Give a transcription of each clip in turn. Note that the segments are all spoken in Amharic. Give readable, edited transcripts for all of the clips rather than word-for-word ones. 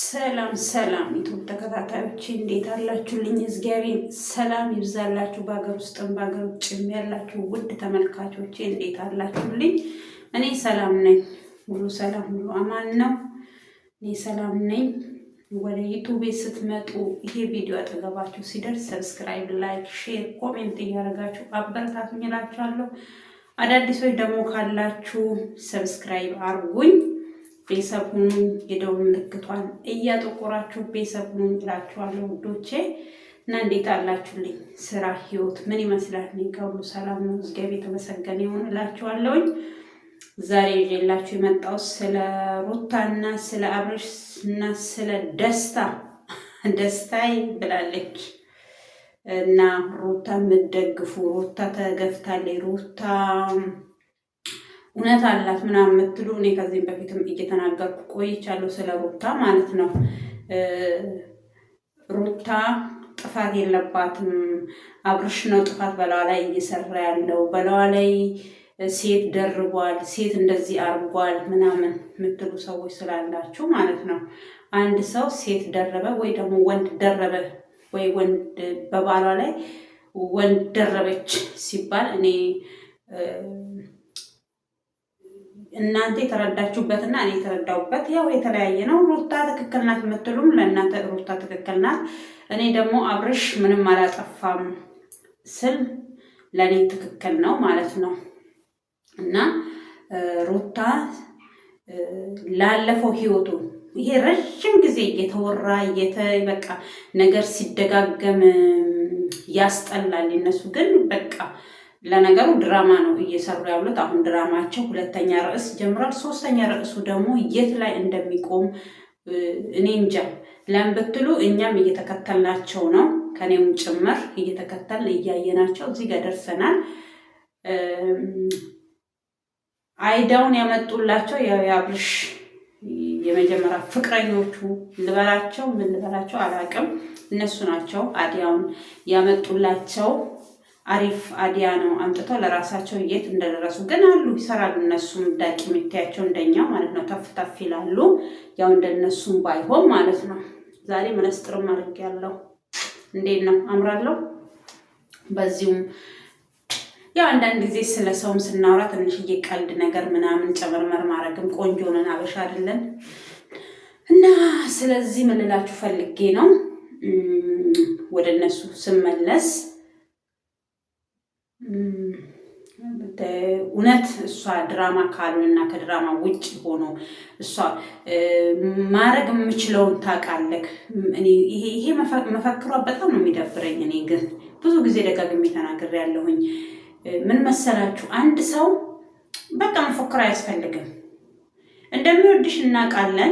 ሰላም ሰላም ዩቱብ ተከታታዮች እንዴት አላችሁልኝ? እግዚአብሔር ሰላም ይብዛላችሁ። በሀገር ውስጥም በሀገር ውጭም ያላችሁ ውድ ተመልካቾች እንዴት አላችሁልኝ? እኔ ሰላም ነኝ። ሁሉ ሰላም፣ ሁሉ አማን ነው። እኔ ሰላም ነኝ። ወደ ዩቱብ ስትመጡ ይሄ ቪዲዮ አጠገባችሁ ሲደርስ ሰብስክራይብ፣ ላይክ፣ ሼር፣ ኮሜንት እያደረጋችሁ አበረታቱኝ እላችኋለሁ። አዳዲሶች ደግሞ ካላችሁ ሰብስክራይብ አርጉኝ። ቤተሰብ ሁኑ። የደውል ምልክቷን እያጠቆራችሁ ቤተሰብ ሁኑ እላችኋለሁ ውዶቼ። እና እንዴት አላችሁልኝ? ስራ፣ ህይወት ምን ይመስላል? እኔ ከሁሉ ሰላም ነው፣ እግዚአብሔር የተመሰገነ ይሁን እላችኋለሁኝ። ዛሬ ይዤላችሁ የመጣው ስለ ሩታና ስለ አብርሽ እና ስለ ደስታዬ ብላለች እና ሩታ የምትደግፉ ሩታ ተገፍታለች፣ ሩታ እውነት አላት ምናምን የምትሉ እኔ ከዚህም በፊትም እየተናገርኩ ቆይቻለሁ ስለ ሩታ ማለት ነው። ሩታ ጥፋት የለባትም፣ አብርሽ ነው ጥፋት በላዋ ላይ እየሰራ ያለው፣ በላዋ ላይ ሴት ደርቧል፣ ሴት እንደዚህ አርጓል ምናምን የምትሉ ሰዎች ስላላችሁ ማለት ነው። አንድ ሰው ሴት ደረበ ወይ ደግሞ ወንድ ደረበ ወይ ወንድ በባሏ ላይ ወንድ ደረበች ሲባል እኔ እናንተ የተረዳችሁበትና እኔ የተረዳሁበት ያው የተለያየ ነው። ሩታ ትክክል ናት የምትሉም ለእናንተ ሩታ ትክክል ናት፣ እኔ ደግሞ አብርሽ ምንም አላጠፋም ስል ለእኔ ትክክል ነው ማለት ነው። እና ሩታ ላለፈው ህይወቱ ይሄ ረዥም ጊዜ እየተወራ በቃ ነገር ሲደጋገም ያስጠላል። እነሱ ግን በቃ ለነገሩ ድራማ ነው እየሰሩ ያሉት። አሁን ድራማቸው ሁለተኛ ርዕስ ጀምሯል። ሶስተኛ ርዕሱ ደግሞ የት ላይ እንደሚቆም እኔ እንጃ። ለምን ብትሉ እኛም እየተከተልናቸው ነው፣ ከኔም ጭምር እየተከተልን እያየናቸው እዚህ ጋር ደርሰናል። አይዳውን ያመጡላቸው የአብርሽ የመጀመሪያ ፍቅረኞቹ ልበላቸው ምን ልበላቸው አላውቅም፣ እነሱ ናቸው አዲያውን ያመጡላቸው። አሪፍ አዲያ ነው አምጥተው ለራሳቸው የት እንደደረሱ ግን አሉ፣ ይሰራሉ። እነሱም ዳቂ የምታያቸው እንደኛው ማለት ነው፣ ተፍ ተፍ ይላሉ። ያው እንደነሱም ባይሆን ማለት ነው። ዛሬ መነስጥርም አድርጌያለሁ። እንዴት ነው? አምራለሁ። በዚሁም ያው አንዳንድ ጊዜ ስለ ሰውም ስናወራ ትንሽዬ ቀልድ ነገር ምናምን ጨመርመር ማድረግም ቆንጆ ነን፣ አበሻ አይደለን? እና ስለዚህ ምን ልላችሁ ፈልጌ ነው ወደ እነሱ ስመለስ እውነት እሷ ድራማ ካልሆነና ከድራማ ውጭ ሆኖ እሷ ማድረግ የምችለውን ታውቃለህ። ይሄ መፈክሯ በጣም ነው የሚደብረኝ። እኔ ግን ብዙ ጊዜ ደጋግሜ ተናግሬያለሁኝ። ምን መሰላችሁ? አንድ ሰው በቃ መፎክር አያስፈልግም። እንደሚወድሽ እናውቃለን፣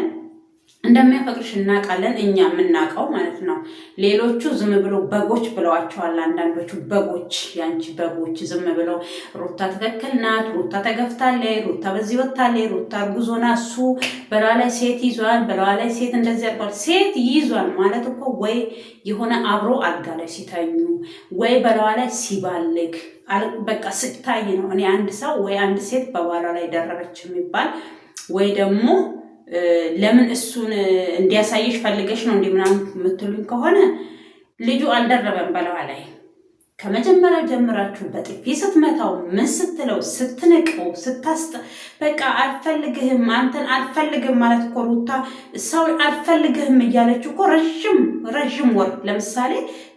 እንደሚያፈቅርሽ እናውቃለን፣ እኛ የምናውቀው ማለት ነው። ሌሎቹ ዝም ብሎ በጎች ብለዋቸዋል። አንዳንዶቹ በጎች፣ ያንቺ በጎች ዝም ብለው ሩታ ትክክል ናት፣ ሩታ ተገፍታለች፣ ሩታ በዚህ ወታለች፣ ሩታ እርጉዝ ሆና እሱ በላዋ ላይ ሴት ይዟል፣ በላዋ ላይ ሴት እንደዚህ ያርጓል። ሴት ይዟል ማለት እኮ ወይ የሆነ አብሮ አልጋ ላይ ሲተኙ ወይ በላዋ ላይ ሲባልግ በቃ ስታይ ነው። እኔ አንድ ሰው ወይ አንድ ሴት በባሏ ላይ ደረበች የሚባል ወይ ደግሞ ለምን እሱን እንዲያሳይሽ ፈልገሽ ነው እንዲህ ምናምን የምትሉኝ ከሆነ ልጁ አልደረበም በለዋ ላይ። ከመጀመሪያው ጀምራችሁ በጥፊ ስትመታው ምን ስትለው ስትንቀው በቃ አልፈልግህም፣ አንተን አልፈልግም ማለት እኮ ሩታ ሰው አልፈልግህም እያለችው እኮ ረዥም ወር ለምሳሌ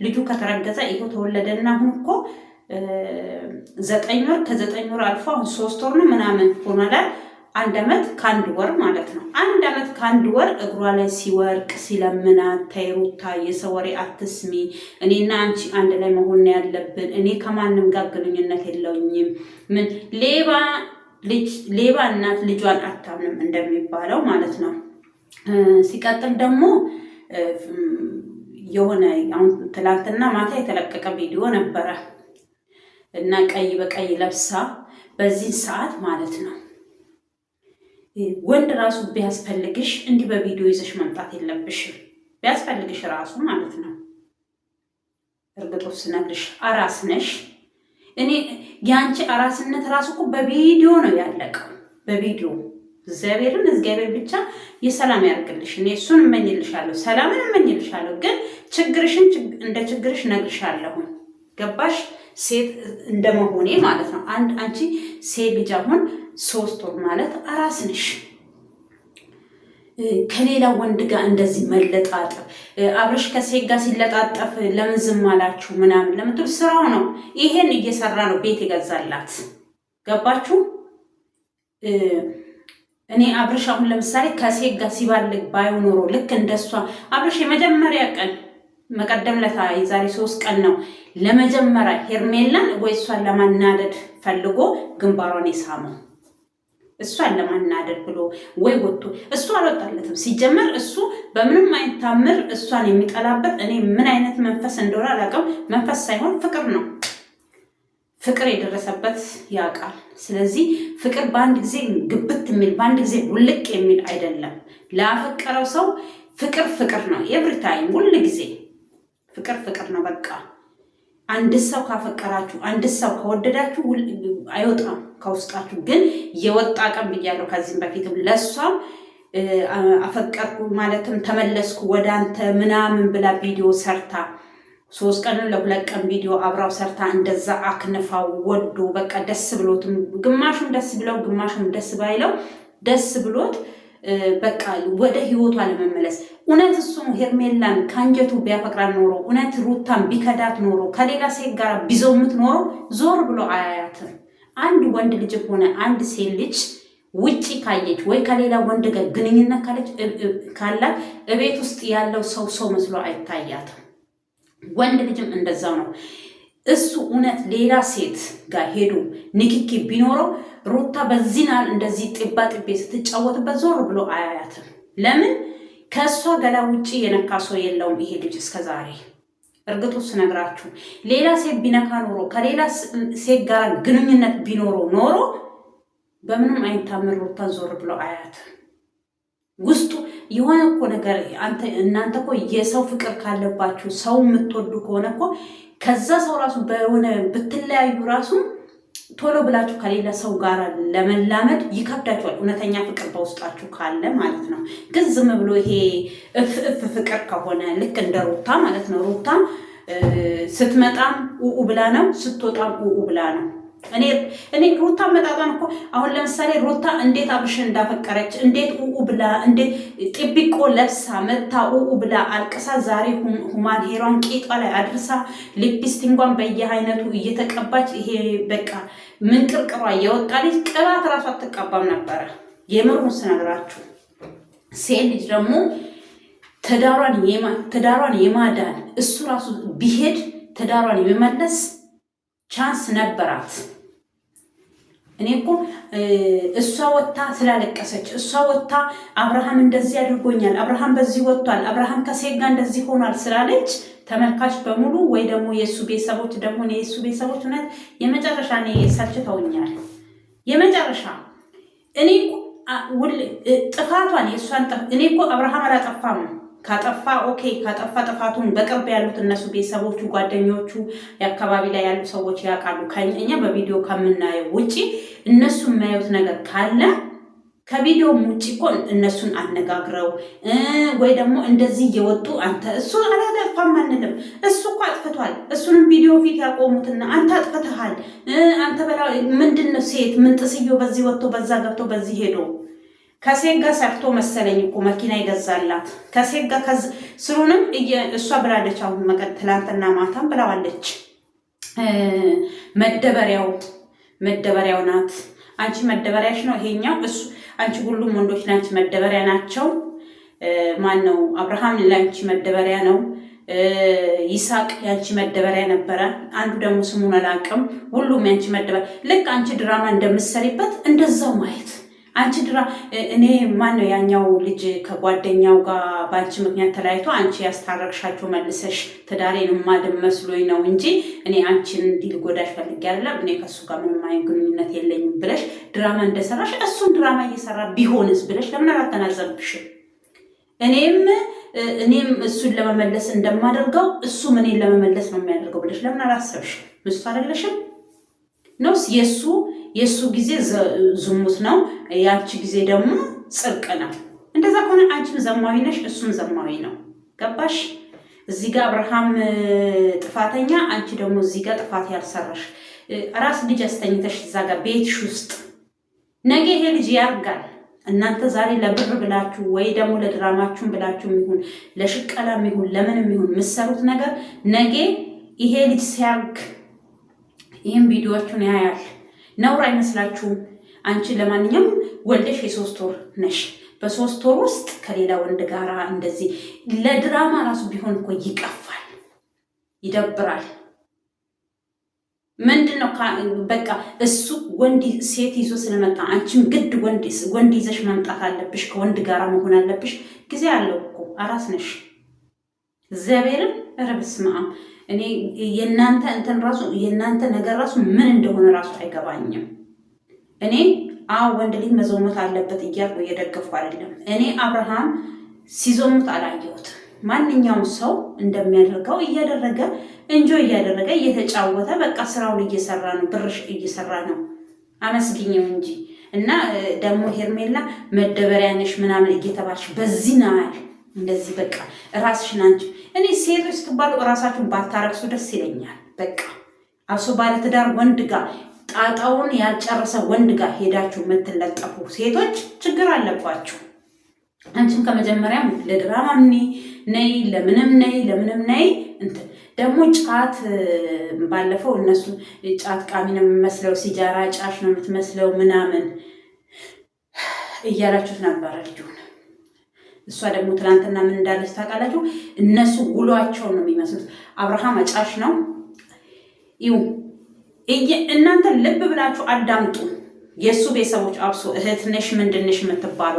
ልጁ ከተረገዘ ይኸው ተወለደና አሁን እኮ 9 ወር ከ9 ወር አልፎ አሁን 3 ወር ነው ምናምን ሆኗል። 1 ዓመት ከ1 ወር ማለት ነው። 1 ዓመት ከ1 ወር እግሯ ላይ ሲወርቅ ሲለምናት ተይ ሩታ የሰው ወሬ አትስሚ፣ እኔና አንቺ አንድ ላይ መሆን ያለብን፣ እኔ ከማንም ጋር ግንኙነት የለውኝም፣ ምን ሌባ እናት ልጇን አታምንም እንደሚባለው ማለት ነው። ሲቀጥል ደግሞ የሆነ አሁን ትላንትና ማታ የተለቀቀ ቪዲዮ ነበረ እና ቀይ በቀይ ለብሳ በዚህ ሰዓት ማለት ነው ወንድ ራሱ ቢያስፈልግሽ እንዲህ በቪዲዮ ይዘሽ መምጣት የለብሽም። ቢያስፈልግሽ ራሱ ማለት ነው። እርግጦ ስነግርሽ አራስ ነሽ። እኔ ያንቺ አራስነት ራሱ እኮ በቪዲዮ ነው ያለቀው። በቪዲዮ እግዚአብሔር ብቻ የሰላም ያርግልሽ። እኔ እሱን እመኝልሻለሁ፣ ሰላምን እመኝልሻለሁ። ግን ችግርሽን እንደ ችግርሽ ነግርሻለሁ። ገባሽ? ሴት እንደመሆኔ ማለት ነው። አንቺ ሴት ልጅ አሁን 3 ወር ማለት አራስ ነሽ። ከሌላ ወንድ ጋር እንደዚህ መለጣጠፍ አብረሽ ከሴት ጋር ሲለጣጠፍ ለምን ዝም አላችሁ ምናምን ለምትሉ ስራው ነው። ይሄን እየሰራ ነው ቤት ይገዛላት። ገባችሁ? እኔ አብረሽ አሁን ለምሳሌ ከሴት ጋር ሲባልግ ባይኖሮ ልክ እንደሷ አብረሽ የመጀመሪያ ቀን መቀደም ለታ የዛሬ 3 ቀን ነው ለመጀመሪያ ሄርሜላን ወይ እሷን ለማናደድ ፈልጎ ግንባሯን የሳመው እሷን ለማናደድ ብሎ ወይ ወጥቶ እሱ አልወጣለትም። ሲጀመር እሱ በምንም አይነት ታምር እሷን የሚጠላበት እኔ ምን አይነት መንፈስ እንደሆነ አላውቅም። መንፈስ ሳይሆን ፍቅር ነው። ፍቅር የደረሰበት ያውቃል። ስለዚህ ፍቅር በአንድ ጊዜ ግብት የሚል በአንድ ጊዜ ውልቅ የሚል አይደለም። ላፈቀረው ሰው ፍቅር ነው። ኤቭሪ ታይም ሁሉ ጊዜ ፍቅር ነው። በቃ አንድ ሰው ካፈቀራችሁ አንድ ሰው ከወደዳችሁ አይወጣም ከውስጣችሁ። ግን የወጣ ቀን ብያለሁ ከዚህም በፊትም ለሷም አፈቀርኩ ማለትም ተመለስኩ ወደ አንተ ምናምን ብላ ቪዲዮ ሰርታ 3 ቀን ለ2 ቀን ቪዲዮ አብራው ሰርታ እንደዛ አክንፋው ወዶ በቃ ደስ ብሎትም ግማሹም ደስ ብለው ግማሹም ደስ ባይለው ደስ ብሎት በቃ ወደ ህይወቷ ለመመለስ እውነት እሱ ሄርሜላን ካንጀቱ ቢያፈቅራን ኖሮ እውነት ሩታን ቢከዳት ኖሮ ከሌላ ሴት ጋር ቢዘውምት ኖሮ ዞር ብሎ አያያትም። አንድ ወንድ ልጅ ሆነ አንድ ሴት ልጅ ውጪ ካየች ወይ ከሌላ ወንድ ጋር ግንኙነት ካላት እቤት ውስጥ ያለው ሰው መስሎ አይታያትም። ወንድ ልጅም እንደዛው ነው። እሱ እውነት ሌላ ሴት ጋር ሄዶ ንክኪ ቢኖረው ሩታ በዚህናል እንደዚህ ጥባ ጥቤ ስትጫወትበት ዞር ብሎ አያያትም። ለምን? ከእሷ ገላ ውጪ የነካ ሰው የለውም ይሄ ልጅ እስከዛሬ። እርግጡ ስነግራችሁ ሌላ ሴት ቢነካ ኖሮ ከሌላ ሴት ጋር ግንኙነት ቢኖረው ኖሮ በምንም አይነት ታምር ሩታን ዞር ብሎ አያያትም። ውስጡ የሆነ እኮ ነገር እናንተ እኮ የሰው ፍቅር ካለባችሁ ሰው የምትወዱ ከሆነ እኮ ከዛ ሰው ራሱ በሆነ ብትለያዩ ራሱ ቶሎ ብላችሁ ከሌላ ሰው ጋር ለመላመድ ይከብዳችኋል። እውነተኛ ፍቅር በውስጣችሁ ካለ ማለት ነው። ግን ዝም ብሎ ይሄ እፍ ፍቅር ከሆነ ልክ እንደ ሩታ ማለት ነው። ሩታ ስትመጣም ኡኡ ብላ ነው፣ ስትወጣም ኡኡ ብላ ነው። እኔ ሩታ መጣጣን እኮ አሁን ለምሳሌ ሩታ እንዴት አብርሽን እንዳፈቀረች እንዴት ኡኡ ብላ እንዴት ጥብቆ ለብሳ መታ ኡኡ ብላ አልቅሳ ዛሬ ሁማን ሄሯን ቂጧ ላይ አድርሳ ሊፕስቲንጓን በየአይነቱ እየተቀባች ይሄ በቃ ምንቅርቅሯ እየወጣለች ቅባት ራሱ አትቀባም ነበረ። የምሩን ስነግራችሁ ሴት ልጅ ደግሞ ትዳሯን የማዳን እሱ ራሱ ቢሄድ ትዳሯን የመመለስ ቻንስ ነበራት። እኔ እኮ እሷ ወጣ ስላለቀሰች እሷ ወጣ አብርሃም እንደዚህ አድርጎኛል፣ አብርሃም በዚህ ወጥቷል፣ አብርሃም ከሴት ጋር እንደዚህ ሆኗል ስላለች ተመልካች በሙሉ ወይ ደግሞ የሱ ቤተሰቦች ደግሞ የሱ ቤተሰቦች እውነት የመጨረሻ እኔ ሰልችተውኛል። የመጨረሻ እኔ ጥፋቷን የእሷን እኔ እኮ አብርሃም አላጠፋም። ካጠፋ ኦኬ፣ ካጠፋ ጥፋቱን በቅርብ ያሉት እነሱ ቤተሰቦቹ፣ ጓደኞቹ፣ የአካባቢ ላይ ያሉ ሰዎች ያውቃሉ። እኛ በቪዲዮ ከምናየው ውጪ እነሱ የሚያዩት ነገር ካለ ከቪዲዮም ውጪ እኮ እነሱን አነጋግረው ወይ ደግሞ እንደዚህ እየወጡ አንተ እሱ አላጠፋም አንልም። እሱ እኮ አጥፍቷል። እሱንም ቪዲዮ ፊት ያቆሙትና አንተ አጥፍተሃል፣ አንተ በላ ምንድነው ሴት ምን ጥስዮ በዚህ ወጥቶ በዛ ገብቶ በዚህ ሄዶ ከሴት ጋር ሰርቶ መሰለኝ እኮ መኪና ይገዛላት ከሴት ጋር ስሩንም እሷ ብላለች። አሁን ትላንትና ማታም ብለዋለች። መደበሪያው ናት። አንቺ መደበሪያሽ ነው ይሄኛው። እሱ አንቺ ሁሉም ወንዶች ናንቺ መደበሪያ ናቸው። ማን ነው? አብርሃም ላንቺ መደበሪያ ነው። ይስሐቅ ያንቺ መደበሪያ ነበረ። አንዱ ደግሞ ስሙን አላውቅም። ሁሉም ያንቺ መደበሪያ። ልክ አንቺ ድራማ እንደምትሰሪበት እንደዛው ማየት አንቺ እኔ ማን ነው ያኛው ልጅ ከጓደኛው ጋር ባንቺ ምክንያት ተለያይቶ አንቺ ያስታረቅሻቸው መልሰሽ ትዳሬን ማደም መስሎኝ ነው እንጂ እኔ አንቺን እንዲህ ልጎዳሽ ፈልጌ አይደለም፣ እኔ ከሱ ጋር ምንም አይነት ግንኙነት የለኝም ብለሽ ድራማ እንደሰራሽ እሱን ድራማ እየሰራ ቢሆንስ ብለሽ ለምን አላተናዘብሽም? እኔም እሱን ለመመለስ እንደማደርገው እሱም እኔን ለመመለስ ነው የሚያደርገው ብለሽ ለምን አላሰብሽ? ምስቱ አይደለሽም? ነውስ? የሱ ጊዜ ዝሙት ነው፣ ያንቺ ጊዜ ደግሞ ጽድቅ ነው። እንደዛ ከሆነ አንቺም ዘማዊ ነሽ፣ እሱም ዘማዊ ነው። ገባሽ? እዚህ ጋር አብርሃም ጥፋተኛ፣ አንቺ ደግሞ እዚህ ጋር ጥፋት ያልሰራሽ ራስ ልጅ አስተኝተሽ እዛ ጋር ቤትሽ ውስጥ ነገ ይሄ ልጅ ያርጋል። እናንተ ዛሬ ለብር ብላችሁ ወይ ደግሞ ለድራማችሁን ብላችሁ ይሁን ለሽቀላም ይሁን ለምንም ይሁን የምትሰሩት ነገር ነገ ይሄ ልጅ ሲያርግ ይህም ቪዲዮዎቹን ያያል። ነውር አይመስላችሁም? አንቺ ለማንኛውም ወልደሽ የ3 ወር ነሽ። በ3 ወር ውስጥ ከሌላ ወንድ ጋራ እንደዚህ ለድራማ ራሱ ቢሆን እኮ ይቀፋል፣ ይደብራል። ምንድነው በቃ እሱ ወንድ ሴት ይዞ ስለመጣ አንቺም ግድ ወንድ ይዘሽ መምጣት አለብሽ፣ ከወንድ ጋራ መሆን አለብሽ። ጊዜ አለው እኮ አራስ ነሽ። እግዚአብሔርን ኧረ በስመ አብ። እኔ የእናንተ እንትን ራሱ የእናንተ ነገር ራሱ ምን እንደሆነ ራሱ አይገባኝም። እኔ ወንድ ልጅ መዘሞት አለበት እያልኩ እየደገፍኩ አይደለም። እኔ አብርሃም ሲዞሙት አላየሁትም። ማንኛውም ሰው እንደሚያደርገው እያደረገ እንጆ እያደረገ እየተጫወተ በቃ ስራውን እየሰራ ነው፣ ብርሽ እየሰራ ነው። አመስግኝም እንጂ እና ደግሞ ሄርሜላ መደበሪያ ነሽ ምናምን እየተባልሽ በዚህ ናል እንደዚህ በቃ ራስሽን አንቺ እኔ ሴቶች ስትባሉ ራሳችሁን ባታረክሱ ደስ ይለኛል። በቃ አብሶ ባለትዳር ወንድ ጋር ጣጣውን ያልጨረሰ ወንድ ጋር ሄዳችሁ የምትለጠፉ ሴቶች ችግር አለባችሁ። አንቺም ከመጀመሪያም ለድራማም ነይ ለምንም ነይ እንትን ደግሞ ጫት ባለፈው እነሱ ጫት ቃሚ ነው የምመስለው፣ ሲጃራ ጫሽ ነው የምትመስለው ምናምን እያላችሁት ነበረ ልጁን። እሷ ደግሞ ትናንትና ምን እንዳለች ታውቃላችሁ? እነሱ ውሏቸውን ነው የሚመስሉት። አብርሃም አጫሽ ነው። እናንተ ልብ ብላችሁ አዳምጡ። የእሱ ቤተሰቦች አብሶ እህት ነሽ ምንድን ነሽ የምትባሉ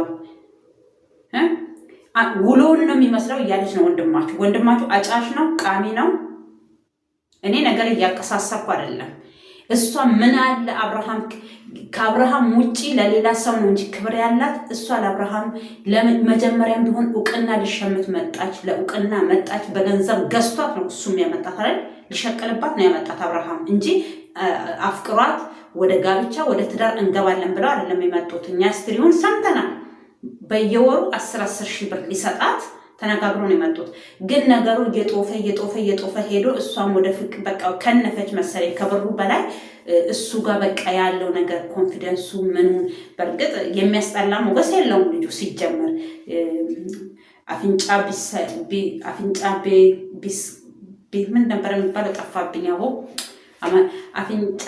ውሎውን ነው የሚመስለው እያለች ነው። ወንድማችሁ አጫሽ ነው፣ ቃሚ ነው። እኔ ነገር እያቀሳሰርኩ አይደለም። እሷ ምን አለ ከአብርሃም ውጪ ለሌላ ሰው ነው እንጂ ክብር ያላት እሷ ለአብርሃም ለመጀመሪያም ቢሆን እውቅና ልሸምት መጣች፣ ለእውቅና መጣች። በገንዘብ ገዝቷት ነው እሱም ያመጣት አይደል? ሊሸቀልባት ነው ያመጣት አብርሃም እንጂ አፍቅሯት ወደ ጋብቻ ወደ ትዳር እንገባለን ብለው አይደለም የመጡት። እኛ ስትሪውን ሰምተናል። በየወሩ 10 ሺህ ብር ሊሰጣት ተነጋግሮ ነው የመጡት። ግን ነገሩ እየጦፈ ሄዶ እሷም ወደ ፍቅ በቃ ከነፈች መሰለኝ ከብሩ በላይ እሱ ጋር በቃ ያለው ነገር ኮንፊደንሱ ምኑ በእርግጥ የሚያስጠላ ሞገስ የለውም ልጁ ሲጀመር። አፍንጫ ምን ነበር የሚባለው ጠፋብኝ። አፍንጫ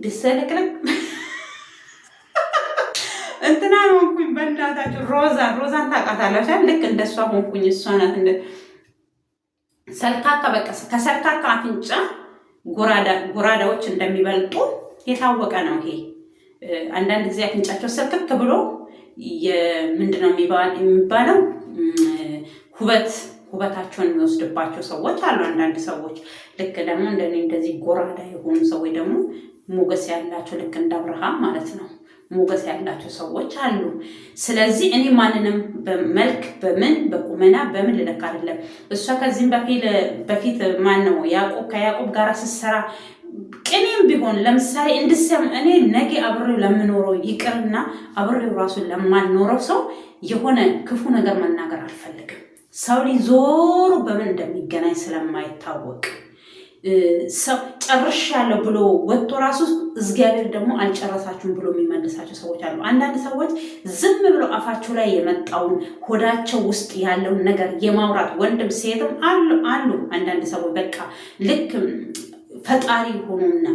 ቢሰለቅለቅ እንትና ሆንኩኝ። በእናታችሁ ሮዛን ታውቃታላችሁ? ልክ እንደሷ ሆንኩኝ። እሷ ናት ሰልካካ። በቃ ከሰልካካ አፍንጫ ጎራዳዎች እንደሚበልጡ የታወቀ ነው ይሄ። አንዳንድ ጊዜ አፍንጫቸው ሰልክክ ብሎ ምንድነው የሚባለው ውበታቸውን የሚወስድባቸው ሰዎች አሉ። አንዳንድ ሰዎች ልክ ደግሞ እንደዚህ ጎራዳ የሆኑ ሰዎች ደግሞ ሞገስ ያላቸው ልክ እንደ አብርሃም ማለት ነው ሞገስ ያላቸው ሰዎች አሉ። ስለዚህ እኔ ማንንም በመልክ በቁመና በምን ልለካ አይደለም። እሷ ከዚህም በፊት ማን ነው ከያዕቆብ ጋር ስትሰራ ቅኔም ቢሆን ለምሳሌ እኔ ነገ አብሬው ለምኖረው ይቅርና አብሬው ራሱን ለማልኖረው ሰው የሆነ ክፉ ነገር መናገር አልፈልግም። ሰው ሊዞሩ በምን እንደሚገናኝ ስለማይታወቅ ሰው ጨርሻለሁ ብሎ ወጥቶ ራሱ እግዚአብሔር ደግሞ አልጨረሳችሁም ብሎ የሚመልሳቸው ሰዎች አሉ። አንዳንድ ሰዎች ዝም ብሎ አፋቸው ላይ የመጣውን ሆዳቸው ውስጥ ያለውን ነገር የማውራት ወንድም ሴትም አሉ። አንዳንድ ሰዎች በቃ ልክ ፈጣሪ ሆኑና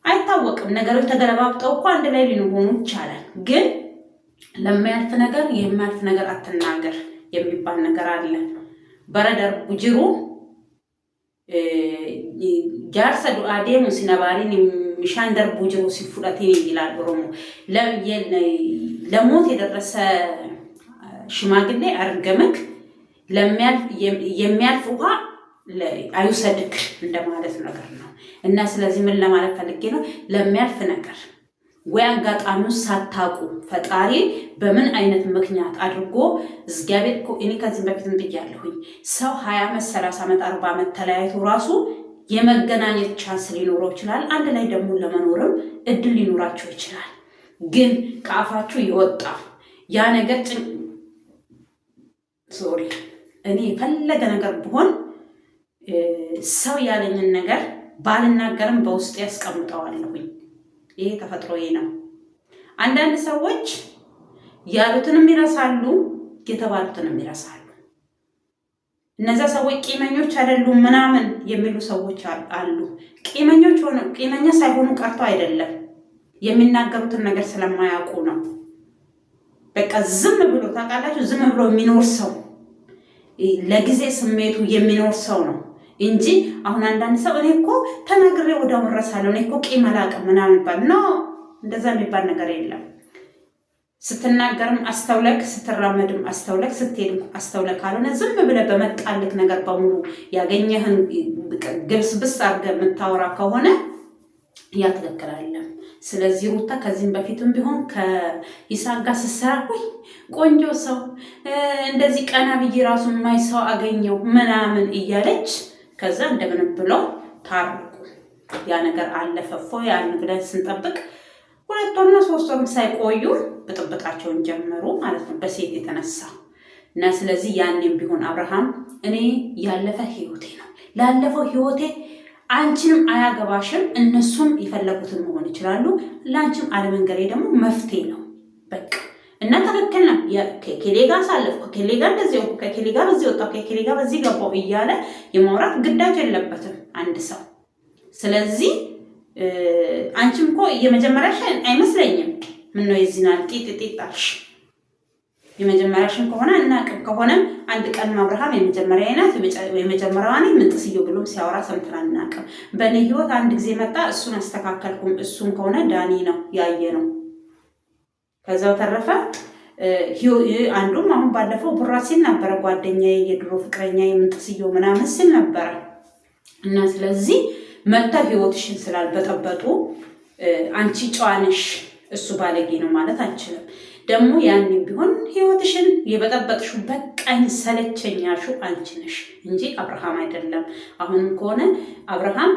አይታወቅም። ነገሮች ተገለባብጠው እኮ አንድ ላይ ሊሆኑ ይቻላል። ግን ለማያልፍ ነገር የማያልፍ ነገር አትናገር የሚባል ነገር አለ። በረደር ቡጅሩ ጃርሰ ዱአዴሙ ሲነባሪን ሚሻን ደርቡ ጅሩ ሲፉዳቴን ይላል ኦሮሞ። ለሞት የደረሰ ሽማግሌ አርገምክ የሚያልፍ ውሃ አይውሰድክ እንደማለት ነገር ነው። እና ስለዚህ ምን ለማለት ፈልጌ ነው? ለሚያልፍ ነገር ወይ አጋጣሚው ሳታቁ ፈጣሪ በምን አይነት ምክንያት አድርጎ እግዚአብሔር እኮ እኔ ከዚህ በፊትም ብያለሁኝ። ሰው 20 ዓመት 30 ዓመት 40 ዓመት ተለያይቶ ራሱ የመገናኘት ቻንስ ሊኖረው ይችላል። አንድ ላይ ደግሞ ለመኖርም እድል ሊኖራቸው ይችላል። ግን ከአፋችሁ የወጣ ያ ነገር እኔ የፈለገ ነገር ብሆን ሰው ያለኝን ነገር ባልናገርም በውስጥ ያስቀምጠዋለሁኝ። ይሄ ተፈጥሮዬ ነው። አንዳንድ ሰዎች ያሉትንም ይረሳሉ፣ የተባሉትንም ይረሳሉ። እነዛ ሰዎች ቂመኞች አይደሉም ምናምን የሚሉ ሰዎች አሉ። ቂመኛ ሳይሆኑ ቀርቶ አይደለም፣ የሚናገሩትን ነገር ስለማያውቁ ነው። በቃ ዝም ብሎ ታውቃላችሁ፣ ዝም ብሎ የሚኖር ሰው ለጊዜ ስሜቱ የሚኖር ሰው ነው እንጂ አሁን አንዳንድ ሰው እኔ እኮ ተናግሬ ወዲያው እረሳለሁ፣ እኔ እኮ ቂም አላውቅም ምናምን ይባል ነው። እንደዛ የሚባል ነገር የለም። ስትናገርም አስተውለክ፣ ስትራመድም አስተውለክ፣ ስትሄድም አስተውለክ። ካልሆነ ዝም ብለህ በመጣልክ ነገር በሙሉ ያገኘህን ግብስብስ አድርገህ የምታወራ ከሆነ ያ ትክክል አይደለም። ስለዚህ ሩታ ከዚህም በፊትም ቢሆን ከይሳቅ ጋር ስትሰራ ወይ ቆንጆ ሰው እንደዚህ ቀና ብዬ ራሱ የማይ ሰው አገኘው ምናምን እያለች ከዛ እንደምንም ብለው ታረቁ። ያ ነገር አለፈፎ ያን ብለን ስንጠብቅ 2 ወርና 3 ወርም ሳይቆዩ ብጥብጣቸውን ጀመሩ ማለት ነው በሴት የተነሳ እና ስለዚህ ያኔም ቢሆን አብርሃም እኔ ያለፈ ህይወቴ ነው፣ ላለፈው ህይወቴ አንቺንም አያገባሽም፣ እነሱም የፈለጉትን መሆን ይችላሉ፣ ለአንቺም አለመንገሬ ደግሞ መፍትሄ ነው በቃ እና ትክክል ነው። ከኬሌ ጋር ሳለፍኩ፣ ከኬሌ ጋር እንደዚህ ወጣሁ፣ ከኬሌ ጋር በዚህ ወጣሁ፣ ከኬሌ ጋር በዚህ ገባሁ እያለ የማውራት ግዳጅ የለበትም አንድ ሰው። ስለዚህ አንቺም እኮ የመጀመሪያሽ አይመስለኝም። ምነው የዚህናል ጢጣሽ የመጀመሪያሽን ከሆነ እናቅም ከሆነም አንድ ቀን አብርሃም የመጀመሪያ አይነት የመጀመሪያዋ ነኝ ምንጥስየው ብሎም ሲያወራ ሰምተን አናቅም። በእኔ ህይወት አንድ ጊዜ መጣ፣ እሱን አስተካከልኩም። እሱም ከሆነ ዳኒ ነው ያየ ነው። ከዛው ተረፈ አንዱም አሁን ባለፈው ቡራ ሲል ነበረ፣ ጓደኛዬ፣ የድሮ ፍቅረኛዬ ምንጥስየው ምናምን ሲል ነበረ እና ስለዚህ መታ ህይወትሽን ስላልበጠበጡ አንቺ ጨዋነሽ እሱ ባለጌ ነው ማለት አንችልም። ደግሞ ያንን ቢሆን ህይወትሽን የበጠበጥሽው በቃኝ ሰለቸኝ ያልሽው አንቺ ነሽ እንጂ አብርሃም አይደለም። አሁንም ከሆነ አብርሃም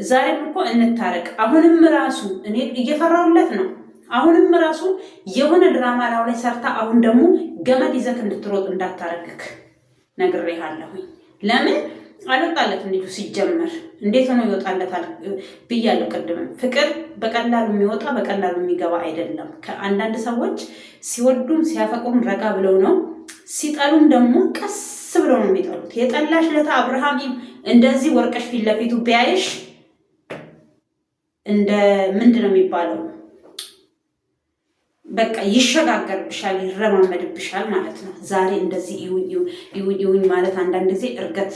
ዛሬም እኮ እንታረቅ። አሁንም ራሱ እኔ እየፈራሁለት ነው። አሁንም ራሱ የሆነ ድራማ ላይ ሰርታ አሁን ደግሞ ገመድ ይዘክ እንድትሮጥ እንዳታረግክ ነግሬሃለሁኝ። ለምን አልወጣለትም ልጁ ሲጀመር እንዴት ሆኖ ይወጣለታል ብያለሁ ቅድም። ፍቅር በቀላሉ የሚወጣ በቀላሉ የሚገባ አይደለም። ከአንዳንድ ሰዎች ሲወዱም ሲያፈቅሩም ረጋ ብለው ነው፣ ሲጠሉም ደግሞ ቀስ ብለው ነው የሚጠሉት። የጠላሽ ለታ አብርሃም እንደዚህ ወርቀሽ ፊት ለፊቱ ቢያይሽ እንደ ምንድን ነው የሚባለው በቃ ይሸጋገርብሻል፣ ይረማመድብሻል ማለት ነው። ዛሬ እንደዚህ ይሁኝ ማለት አንዳንድ ጊዜ እርገት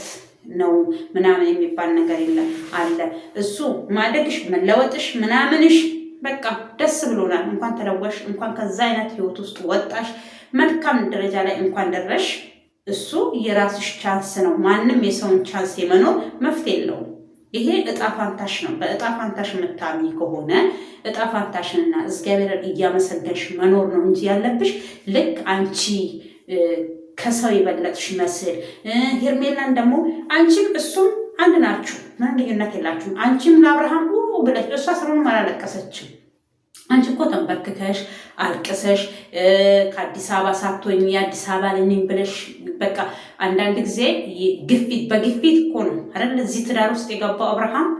ነው ምናምን የሚባል ነገር የለም አለ። እሱ ማደግሽ መለወጥሽ ምናምንሽ በቃ ደስ ብሎናል። እንኳን ተለወሽ፣ እንኳን ከዛ አይነት ህይወት ውስጥ ወጣሽ፣ መልካም ደረጃ ላይ እንኳን ደረሽ። እሱ የራስሽ ቻንስ ነው። ማንም የሰውን ቻንስ የመኖር መፍትሄ የለውም። ይሄ እጣ ፋንታሽ ነው። በእጣ ፋንታሽ የምታምኚ ከሆነ እጣ ፋንታሽንና እግዚአብሔርን እያመሰገንሽ መኖር ነው እንጂ ያለብሽ ልክ አንቺ ከሰው የበለጥሽ መስል ሄርሜላን ደግሞ አንቺም እሱም አንድ ናችሁ፣ ምንም ልዩነት የላችሁም። አንቺም ለአብርሃም ብለሽ እሷ ስለሆነ አላለቀሰችም። አንቺ እኮ ተንበርክከሽ አልቅሰሽ ከአዲስ አበባ ሳትሆኝ የአዲስ አበባ ልኝ ብለሽ በቃ አንዳንድ ጊዜ ግፊት በግፊት እኮ ነው አይደል እዚህ ትዳር ውስጥ የገባው አብርሃም።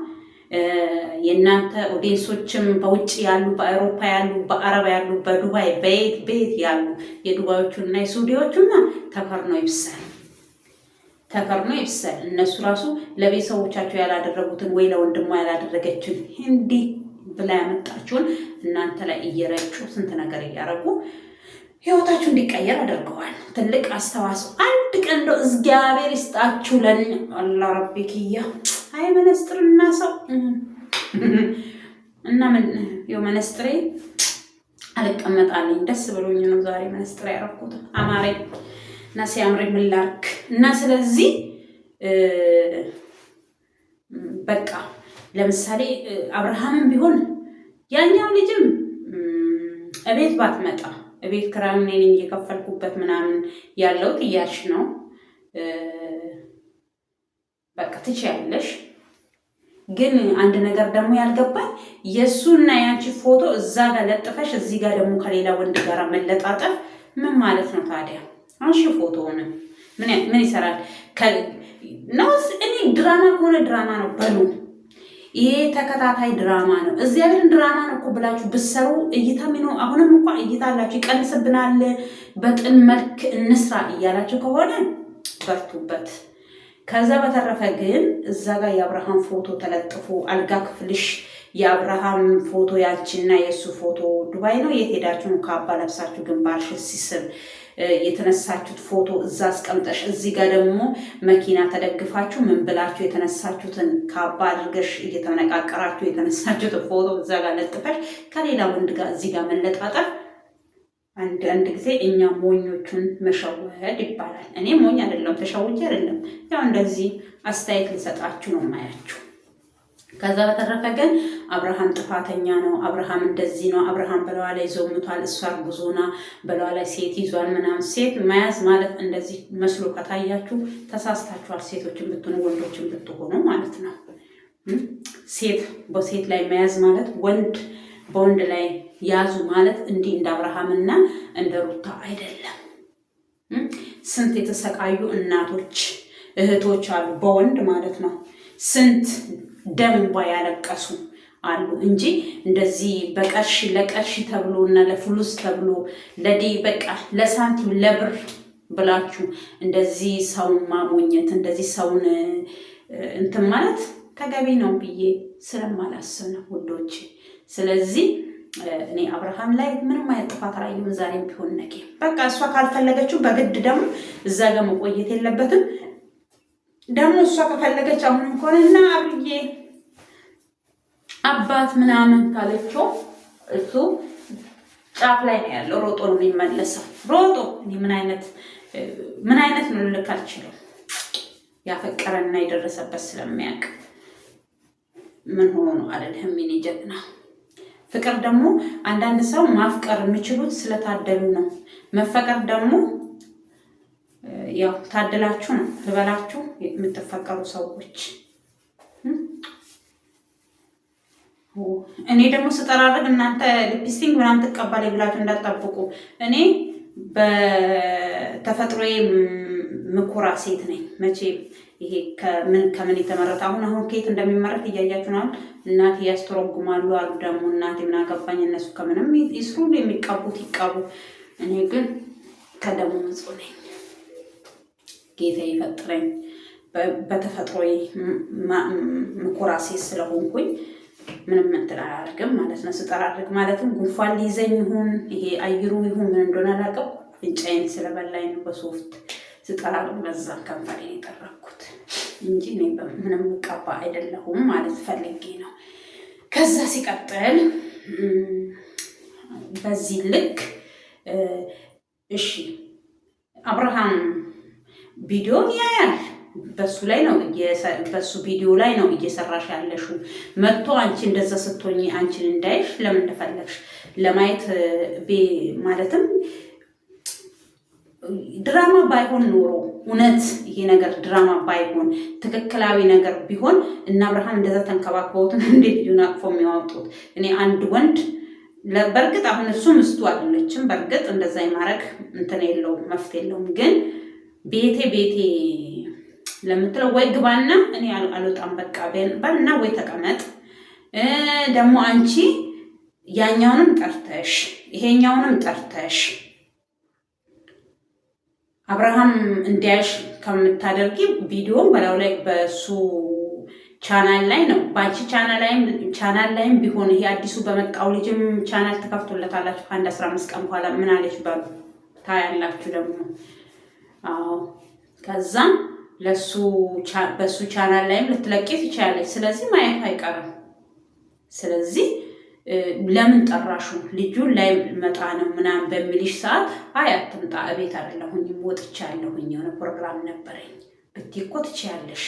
የእናንተ ኦዲየንሶችም በውጭ ያሉ፣ በአውሮፓ ያሉ፣ በአረብ ያሉ፣ በዱባይ ቤት ያሉ የዱባዮቹና የሱዲዎቹና ተከርኖ ይብሳል፣ ተከርኖ ይብሳል። እነሱ ራሱ ለቤተሰቦቻቸው ያላደረጉትን ወይ ለወንድሟ ያላደረገችን እንዲህ ብላ ያመጣችሁን እናንተ ላይ እየረጩ ስንት ነገር እያደረጉ ህይወታችሁ እንዲቀየር አድርገዋል። ትልቅ አስተዋጽኦ። አንድ ቀን እንደው እግዚአብሔር ይስጣችሁ ለን አላህ ረቢክያ አይ መነስጥርና ሰው እና ምን የው መነስጥሬ አልቀመጣልኝ ደስ ብሎኝ ነው ዛሬ መነስጥሬ ያረኩት አማረኝ እና ሲያምረኝ ምን ላድርግ እና ስለዚህ በቃ ለምሳሌ አብርሃምም ቢሆን ያኛው ልጅም እቤት ባትመጣ እቤት ክራዩን እኔ ነኝ የከፈልኩበት ምናምን ያለው እያልሽ ነው። በቃ ትችያለሽ። ግን አንድ ነገር ደግሞ ያልገባኝ የእሱና ያንቺ ፎቶ እዛ ጋር ለጥፈሽ እዚህ ጋር ደግሞ ከሌላ ወንድ ጋር መለጣጠፍ ምን ማለት ነው ታዲያ? አንሺ ፎቶውን ምን ይሰራል ነው? እኔ ድራማ ከሆነ ድራማ ነው በሉ። ይሄ ተከታታይ ድራማ ነው። እግዚአብሔርን ድራማ ነው እኮ ብላችሁ ብትሰሩ እይታ ነው። አሁንም እንኳ እይታ አላችሁ። ይቀንስብናል፣ በጥን መልክ እንስራ እያላችሁ ከሆነ በርቱበት። ከዛ በተረፈ ግን እዛ ጋር የአብርሃም ፎቶ ተለጥፎ አልጋ ክፍልሽ የአብርሃም ፎቶ ያንቺና የእሱ ፎቶ ዱባይ ነው የት ሄዳችሁ ነው ካባ ለብሳችሁ ግንባርሽ ሲስብ የተነሳችሁት ፎቶ እዛ አስቀምጠሽ እዚህ ጋር ደግሞ መኪና ተደግፋችሁ ምን ብላችሁ የተነሳችሁትን ካባ አድርገሽ እየተነቃቀራችሁ የተነሳችሁትን ፎቶ እዛ ጋር ለጥፈሽ ከሌላ ወንድ ጋር እዚህ ጋር መለጣጠፍ አንድ ጊዜ እኛ ሞኞቹን መሸወድ ይባላል። እኔ ሞኝ አይደለም፣ ተሸውጄ አይደለም። ያው እንደዚህ አስተያየት ልሰጣችሁ ነው ማያችሁ። ከዛ በተረፈ ግን አብርሃም ጥፋተኛ ነው፣ አብርሃም እንደዚህ ነው፣ አብርሃም በለዋ ላይ ዘውምቷል፣ እሷ እርጉዞና በለዋ ላይ ሴት ይዟል ምናምን። ሴት መያዝ ማለት እንደዚህ መስሎ ከታያችሁ ተሳስታችኋል። ሴቶችን ብትሆኑ ወንዶችን ብትሆኑ ማለት ነው። ሴት በሴት ላይ መያዝ ማለት ወንድ በወንድ ላይ ያዙ ማለት እንዲህ እንደ አብርሃምና እንደ ሩታ አይደለም። ስንት የተሰቃዩ እናቶች እህቶች አሉ፣ በወንድ ማለት ነው። ስንት ደም እንባ ያለቀሱ አሉ እንጂ እንደዚህ በቀርሽ ለቀርሽ ተብሎ እና ለፍሉስ ተብሎ ለዲ በቃ ለሳንቲም ለብር ብላችሁ እንደዚህ ሰውን ማሞኘት እንደዚህ ሰውን እንትን ማለት ተገቢ ነው ብዬ ስለማላስብ ነው ውዶች። ስለዚህ እኔ አብርሃም ላይ ምንም አይነት ጥፋት አላየሁም። ዛሬም ቢሆን ነገ በቃ እሷ ካልፈለገችው በግድ ደግሞ እዛ ጋር መቆየት የለበትም። ደግሞ እሷ ከፈለገች አሁንም ከሆነና አብርዬ አባት ምናምን ካለችው እሱ ጫፍ ላይ ነው ያለው። ሮጦ ነው የሚመለሰው። ሮጦ እኔ ምን አይነት ነው ልልክ አልችልም። ያፈቀረና የደረሰበት ስለሚያውቅ ምን ሆኖ ነው አይደለም የኔ ጀግና። ፍቅር ደግሞ አንዳንድ ሰው ማፍቀር የሚችሉት ስለታደሉ ነው። መፈቀር ደግሞ ያው ታደላችሁ ነው ልበላችሁ የምትፈቀሩ ሰዎች። እኔ ደግሞ ስጠራረግ እናንተ ሊፕስቲክ ምናምን ትቀባለች ብላችሁ እንዳትጠብቁ። እኔ በተፈጥሮዬ ምኩራ ሴት ነኝ። መቼም ይሄ ከምን የተመረተ አሁን ከየት እንደሚመረት እያያችሁ ነው። እናቴ ያስተረጉማሉ አሉ። ደግሞ እናቴ ምን አገባኝ፣ እነሱ ከምንም ይስሩ፣ የሚቀቡት ይቀቡ። እኔ ግን ከደሙ ንጹህ ነኝ። ጌታ ይፈጥረኝ በተፈጥሮዬ ምኩራ ሴት ስለሆንኩኝ ምንም እንትን አላደርግም ማለት ነው። ስጠራርግ ማለትም ጉንፋን ሊይዘኝ ይሁን ይሄ አየሩ ይሁን ምን እንደሆነ አላውቅም፣ አፍንጫዬን ስለበላኝ ነው በሶፍት ስጠራርግ በዛም ከንፈሬን የጠረኩት እንጂ እኔ ምንም ቀባ አይደለሁም ማለት ፈልጌ ነው። ከዛ ሲቀጥል በዚህ ልክ እሺ አብርሃም ቪዲዮን ያያል። በሱ ቪዲዮ ላይ ነው እየሰራሽ ያለሽው። መጥቶ አንቺ እንደዛ ስትሆኚ አንቺን እንዳይሽ ለምን እንደፈለግሽ ለማየት ማለትም ድራማ ባይሆን ኖሮ እውነት ይሄ ነገር ድራማ ባይሆን ትክክላዊ ነገር ቢሆን እና አብርሃም እንደዛ ተንከባክበውት እንዴት ቪዲዮን አቅፎ የሚያወጡት? እኔ አንድ ወንድ በእርግጥ አሁን እሱ ምስቱ አይደለችም። በእርግጥ እንደዛ የማድረግ እንትን የለውም መፍትሄ የለውም። ግን ቤቴ ለምትለው ወይ ግባና እኔ አልወጣም በቃ በልና ወይ ተቀመጥ። ደግሞ አንቺ ያኛውንም ጠርተሽ ይሄኛውንም ጠርተሽ አብርሃም እንዲያሽ ከምታደርጊ ቪዲዮን በላው ላይ በሱ ቻናል ላይ ነው። ባንቺ ቻናል ላይም ቢሆን ይሄ አዲሱ በመጣው ልጅም ቻናል ተከፍቶለታላችሁ ከአንድ 15 ቀን በኋላ ምን አለች ባሉ ታያላችሁ ደግሞ። አዎ ከዛም በሱ ቻናል ላይም ልትለቂ ትችላለች። ስለዚህ ማየት አይቀርም። ስለዚህ ለምን ጠራሹ ልጁን ላይ መጣ ነው ምናምን በሚልሽ ሰዓት አይ አትምጣ፣ እቤት አይደለሁኝም ወጥቻለሁኝ የሆነ ፕሮግራም ነበረኝ ብትይ እኮ ትችያለሽ።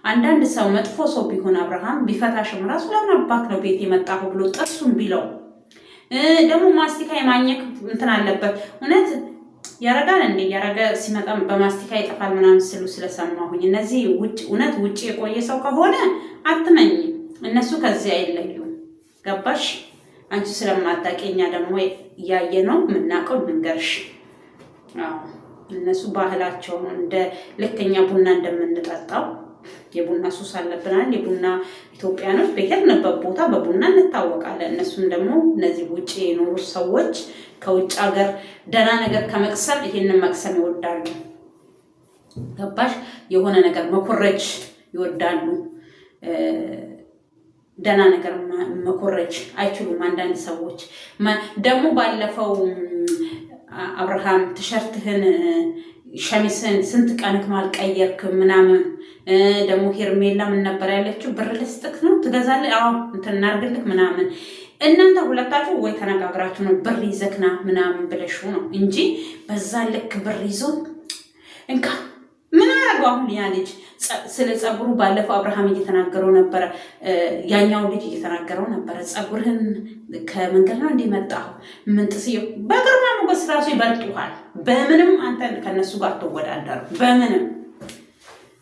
አንዳንድ ሰው መጥፎ ሰው ቢሆን አብርሃም ቢፈታሽም ራሱ ለምን አባት ነው ቤት የመጣሁ ብሎ ጥርሱን ቢለው ደግሞ ማስቲካ የማኘክ እንትን አለበት። እውነት ያረጋል እንዴ? ያረጋ ሲመጣም በማስቲካ ይጠፋል ምናምን ስሉ ስለሰማሁኝ እነዚህ እውነት ውጭ የቆየ ሰው ከሆነ አትመኝ። እነሱ ከዚህ አይለዩም። ገባሽ? አንቺ ስለማታውቂኛ ደግሞ እያየ ነው የምናውቀው ልንገርሽ። አዎ እነሱ ባህላቸው ነው። እንደ ልክኛ ቡና እንደምንጠጣው የቡና ሱስ አለብናል። የቡና ኢትዮጵያኖች በሄድንበት ቦታ በቡና እንታወቃለን። እነሱም ደግሞ እነዚህ ውጭ የኖሩ ሰዎች ከውጭ ሀገር ደህና ነገር ከመቅሰም ይሄንን መቅሰም ይወዳሉ። ገባሽ? የሆነ ነገር መኮረጅ ይወዳሉ። ደህና ነገር መኮረጅ አይችሉም። አንዳንድ ሰዎች ደግሞ ባለፈው አብርሃም ቲሸርትህን ሸሚስን ስንት ቀንክ ማልቀየርክ ምናምን ደግሞ ሄርሜላ ምን ነበር ያለችው? ብር ልስጥክ ነው ትገዛለህ? አዎ እንትን እናድርግልክ ምናምን። እናንተ ሁለታችሁ ወይ ተነጋግራችሁ ነው ብር ይዘክና ምናምን ብለሽው ነው እንጂ በዛ ልክ ብር ይዞ እንካ ምን አረገው? አሁን ያ ልጅ ስለ ጸጉሩ ባለፈው አብርሃም እየተናገረው ነበረ፣ ያኛው ልጅ እየተናገረው ነበረ። ጸጉርህን ከመንገድ ነው እንዲመጣው ምን ጥስየው በግርማ ሞገስ ራሱ ይበልጡሃል። በምንም አንተ ከነሱ ጋር አትወዳደር በምንም።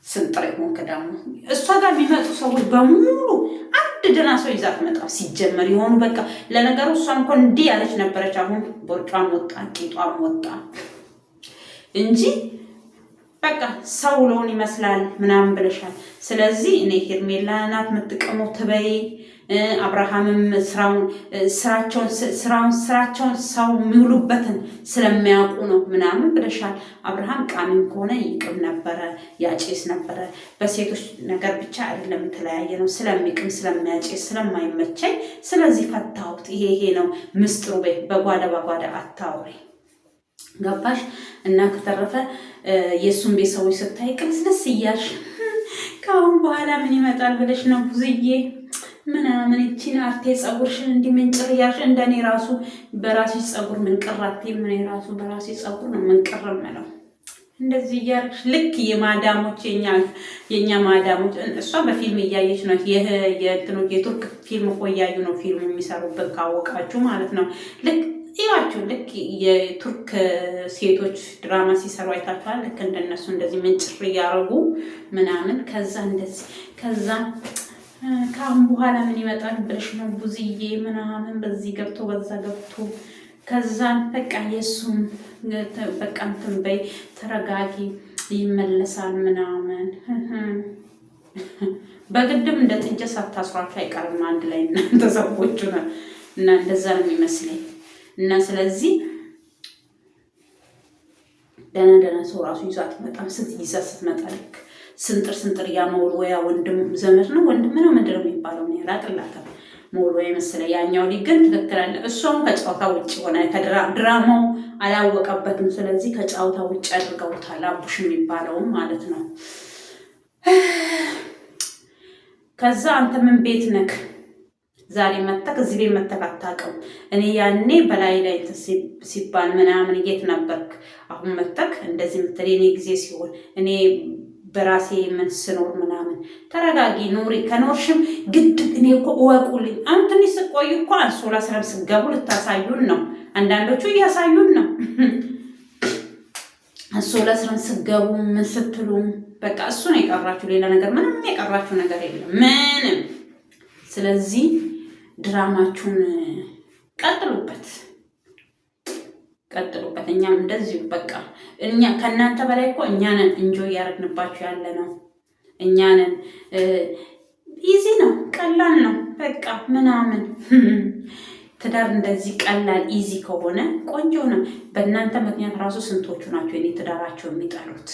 ስንጥር ሆንክ ደግሞ እሷ ጋር የሚመጡ ሰዎች በሙሉ አንድ ደህና ሰው ይዛት መጣ። ሲጀመር የሆኑ በቃ ለነገሩ እሷ እንኳን እንዲህ ያለች ነበረች። አሁን ቦርጫም ወጣ ቂጧም ወጣ እንጂ በቃ ሰው ለሆን ይመስላል ምናምን ብለሻል። ስለዚህ እኔ ሄርሜላ ናት የምትቀመው ትበይ። አብርሃምም ስራቸውን ሰው የሚውሉበትን ስለሚያውቁ ነው ምናምን ብለሻል። አብርሃም ቃሚም ከሆነ ይቅም ነበረ ያጨስ ነበረ። በሴቶች ነገር ብቻ አይደለም የተለያየ ነው። ስለሚቅም ስለሚያጨስ ስለማይመቸኝ ስለዚህ ፈታሁት። ይሄ ነው ምስጢሩ። በጓዳ በጓዳ አታውሪ። ገባሽ? እና ከተረፈ የእሱን ቤተሰቦች ስታይ ቅልስልስ እያልሽ ከአሁን በኋላ ምን ይመጣል ብለሽ ነው ብዙዬ ምናምን እቺን አርቴ ጸጉርሽን እንዲህ ምንጭር እያልሽ እንደኔ ራሱ በራሴ ጸጉር ምንቅራቴ ምን ራሱ በራሴ ጸጉር ነው ምንቅር ምለው እንደዚህ እያልሽ ልክ የማዳሞች የኛ ማዳሞች እሷ በፊልም እያየች ነው። የቱርክ ፊልም እኮ እያዩ ነው ፊልሙ የሚሰሩበት ካወቃችሁ ማለት ነው። ልክ ይዋችሁ ልክ የቱርክ ሴቶች ድራማ ሲሰሩ አይታችኋል። ልክ እንደነሱ እንደዚህ ምንጭር እያረጉ ምናምን ከዛ እንደዚህ ከዛ ከአሁን በኋላ ምን ይመጣል ብለሽ ነው ብዙዬ ምናምን በዚህ ገብቶ በዛ ገብቶ ከዛን በቃ የሱም በቃ እንትን በይ ተረጋጊ ይመለሳል ምናምን። በግድም እንደ ጥንቸ ሳታስሯቸው አይቀርም አንድ ላይ እናንተ ሰዎቹ ነው እና እንደዛ ነው የሚመስለኝ። እና ስለዚህ ደህና ሰው ራሱ ይዟት ይመጣል። ስትመጣ ልክ ስንጥር ያመወልወያ ወንድም ዘመድ ነው ወንድም ነው ምንድን ነው የሚባለው? ነው ያላጥላታል መወልወያ መሰለ። ያኛው ልጅ ግን ትክክል አለ። እሷም ከጨዋታ ውጭ ሆነ። ድራማው አላወቀበትም። ስለዚህ ከጨዋታ ውጭ አድርገውታል። አቡሽ የሚባለውም ማለት ነው። ከዛ አንተ ምን ቤት ነክ ዛሬ መተክ እዚህ ቤት መተክ አታውቅም። እኔ ያኔ በላይ ላይ ሲባል ምናምን የት ነበርክ? አሁን መተክ እንደዚህ የምትለኝ እኔ ጊዜ ሲሆን እኔ በራሴ ምን ስኖር ምናምን። ተረጋጊ ኑሪ። ከኖርሽም ግድ እኔ እኮ እወቁልኝ። አሁን ትንሽ ስቆዩ እኮ አንሶላ ስለም ስገቡ ልታሳዩን ነው። አንዳንዶቹ እያሳዩን ነው። አንሶላ ስለም ስገቡ ምን ስትሉ በቃ እሱ ነው የቀራችሁ። ሌላ ነገር ምንም የቀራችሁ ነገር የለም ምንም። ስለዚህ ድራማችሁን ቀጥሉበት። እኛም እንደዚሁ በቃ እኛ ከእናንተ በላይ እኮ እኛ ነን እንጆይ እያደረግንባችሁ ያለ ነው። እኛ ነን። ኢዚ ነው፣ ቀላል ነው በቃ ምናምን። ትዳር እንደዚህ ቀላል ኢዚ ከሆነ ቆንጆ ነው። በእናንተ ምክንያት ራሱ ስንቶቹ ናቸው እኔ ትዳራቸው የሚጠሉት?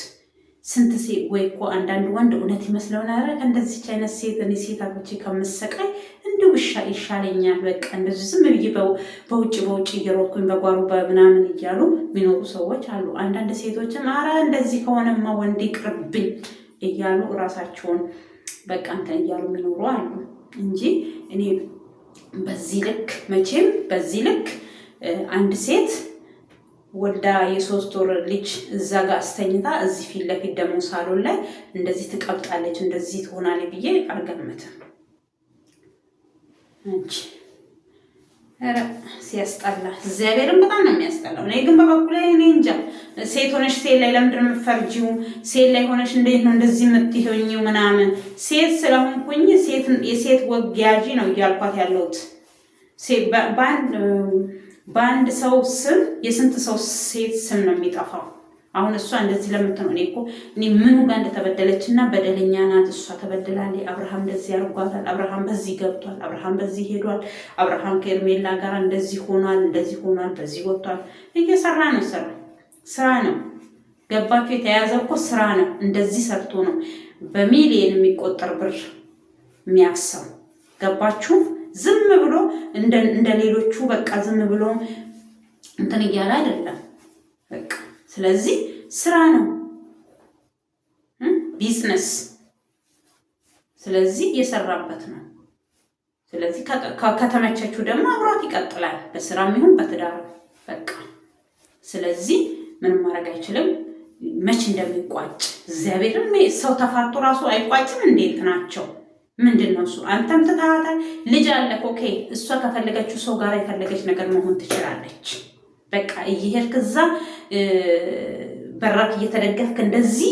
ስንት ሴት ወይ እኮ አንዳንድ ወንድ እውነት ይመስለውን አረ እንደዚች አይነት ሴት እኔ ሴታቶች ከምሰቃይ እንዲሁ ይሻለኛል በቃ እንደዚህ ዝም ብዬ በውጭ እየሮጥኩኝ በጓሮ በምናምን እያሉ የሚኖሩ ሰዎች አሉ። አንዳንድ ሴቶችም አረ እንደዚህ ከሆነማ ወንድ ይቅርብኝ እያሉ እራሳቸውን በቃ እንትን እያሉ የሚኖሩ አሉ እንጂ እኔ በዚህ ልክ መቼም በዚህ ልክ አንድ ሴት ወልዳ የ3 ወር ልጅ እዛ ጋር አስተኝታ እዚህ ፊት ለፊት ደግሞ ሳሎን ላይ እንደዚህ ትቀብጣለች እንደዚህ ትሆናለች ብዬ አልገምትም። ኧረ ሲያስጠላ፣ እግዚአብሔርን በጣም ነው የሚያስጠላው። እኔ ግን በበኩሌ እኔ እንጃ፣ ሴት ሆነሽ ሴት ላይ ለምንድን ነው የምትፈርጂው? ሴት ላይ ሆነሽ እንዴት ነው እንደዚህ የምትሆኚው? ምናምን ሴት ስለሆንኩኝ የሴት ወግ ያዢ ነው እያልኳት ያለሁት። በአንድ ሰው ስም የስንት ሰው ሴት ስም ነው የሚጠፋው? አሁን እሷ እንደዚህ ለምትነው እኔ ምኑ ጋር እንደተበደለች እና በደለኛ ናት እሷ ተበድላለች። አብርሃም እንደዚህ ያርጓታል፣ አብርሃም በዚህ ገብቷል፣ አብርሃም በዚህ ሄዷል፣ አብርሃም ከኤርሜላ ጋር እንደዚህ ሆኗል፣ በዚህ ወጥቷል። እየሰራ ነው፣ ስራ ነው። ገባችሁ? የተያዘው እኮ ስራ ነው። እንደዚህ ሰርቶ ነው በሚሊየን የሚቆጠር ብር የሚያፍሰው። ገባችሁ? ዝም ብሎ እንደ ሌሎቹ በቃ ዝም ብሎ እንትን እያለ አይደለም በቃ። ስለዚህ ስራ ነው፣ ቢዝነስ። ስለዚህ እየሰራበት ነው። ስለዚህ ከተመቸችው ደግሞ አብሯት ይቀጥላል፣ በስራም ይሁን በትዳር በቃ። ስለዚህ ምንም ማድረግ አይችልም። መች እንደሚቋጭ እግዚአብሔርም ሰው ተፋቶ ራሱ አይቋጭም። እንዴት ናቸው? ምንድን ነው እሱ? አንተም ትታታል፣ ልጅ አለ። ኦኬ፣ እሷ ከፈለገችው ሰው ጋር የፈለገች ነገር መሆን ትችላለች። በቃ እየሄድክ እዛ በራክ እየተደገፍክ እንደዚህ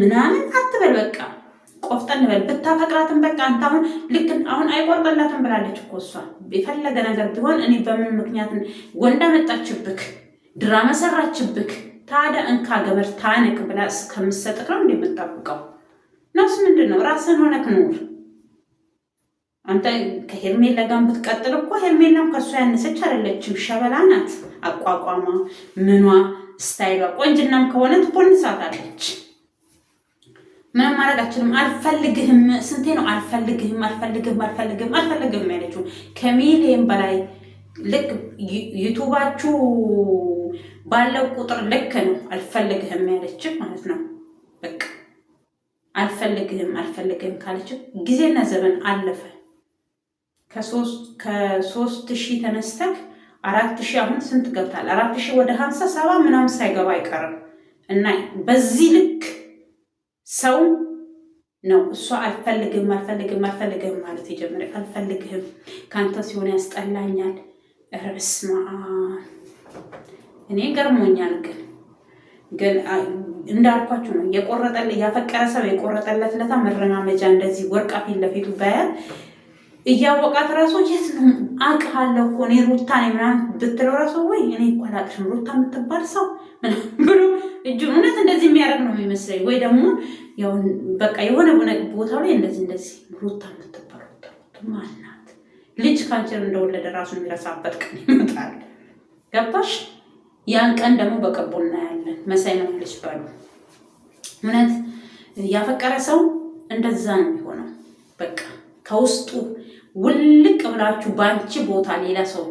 ምናምን አትበል። በቃ ቆፍጠን በል። ብታፈቅራትም በቃ አንተ አሁን ልክ አሁን አይቆርጠላትም ብላለች እኮ እሷ። የፈለገ ነገር ቢሆን እኔ በምን ምክንያት ወንዳ መጣችብክ፣ ድራማ ሰራችብክ፣ ታዲያ እንካ ገመድ ታነቅ ብላ እስከምትሰጥክ ነው እንደምትጠብቀው? ነውስ ምንድን ነው? ራስን ሆነክ ኑር። አንተ ከሄርሜላ ጋር ብትቀጥል እኮ ሄርሜላም ከእሷ ያነሰች አይደለችም። ሸበላ ናት። አቋቋሟ፣ ምኗ፣ ስታይሏ ቆንጅናም ከሆነ ትቦንሳታለች። ምንም ማድረግ አችልም። አልፈልግህም፣ ስንቴ ነው አልፈልግህም ያለችው? ከሚሊየን በላይ ልክ ዩቱባችሁ ባለው ቁጥር ልክ ነው አልፈልግህም ያለችው ማለት ነው። በቃ አልፈልግህም ካለችው ጊዜና ዘመን አለፈ። ከ3000 ተነስተክ 4000 አሁን ስንት ገብታል? 4000 ወደ 50 ምናምን ሳይገባ አይቀርም። እና በዚህ ልክ ሰው ነው እሷ አልፈልግህም ማለት የጀመረ። አልፈልግህም ካንተ ሲሆን ያስጠላኛል። ኧረ በስመ አብ። እኔ ገርሞኛል። ግን እንዳልኳችሁ ነው። ያፈቀረ ሰው የቆረጠለት ለታ መረማመጃ እንደዚህ ወርቃ ፊት ለፊቱ ባያል እያወቃት ራሱ የት ነው አውቃለሁ እኮ እኔ ሩታ ነኝ ምናምን ብትለው ራሱ ወይ እኔ እኮ አላውቅሽም ሩታ የምትባል ሰው ብሎ እጁን እውነት እንደዚህ የሚያደርግ ነው የሚመስለኝ። ወይ ደግሞ በቃ የሆነ ቦታው ላይ እንደዚህ ሩታ የምትባል ሩታ ማናት? ልጅ ካንቸር እንደወለደ ራሱ የሚረሳበት ቀን ይመጣል። ገባሽ? ያን ቀን ደግሞ በቅርቡ እናያለን። መሳይ ነው ልጅ ባሉ እውነት ያፈቀረ ሰው እንደዛ ነው የሚሆነው። በቃ ከውስጡ ውልቅ ብላችሁ ባንቺ ቦታ ሌላ ሰው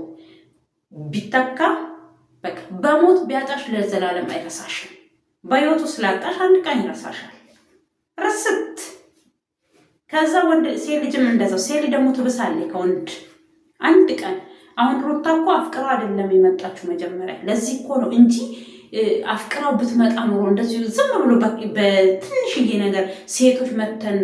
ቢተካ በቃ በሞት ቢያጣሽ ለዘላለም አይረሳሽም። በህይወቱ ስላጣሽ አንድ ቀን ይረሳሻል። ረስት ከዛ ወንድ ሴት ልጅም እንደዛው። ሴት ልጅ ደግሞ ትብሳለች ከወንድ አንድ ቀን። አሁን ሩታ እኮ አፍቅራው አይደለም የመጣችው መጀመሪያ። ለዚህ እኮ ነው እንጂ አፍቅራው ብትመጣ ኖሮ እንደዚህ ዝም ብሎ በትንሽዬ ነገር ሴቶች መተን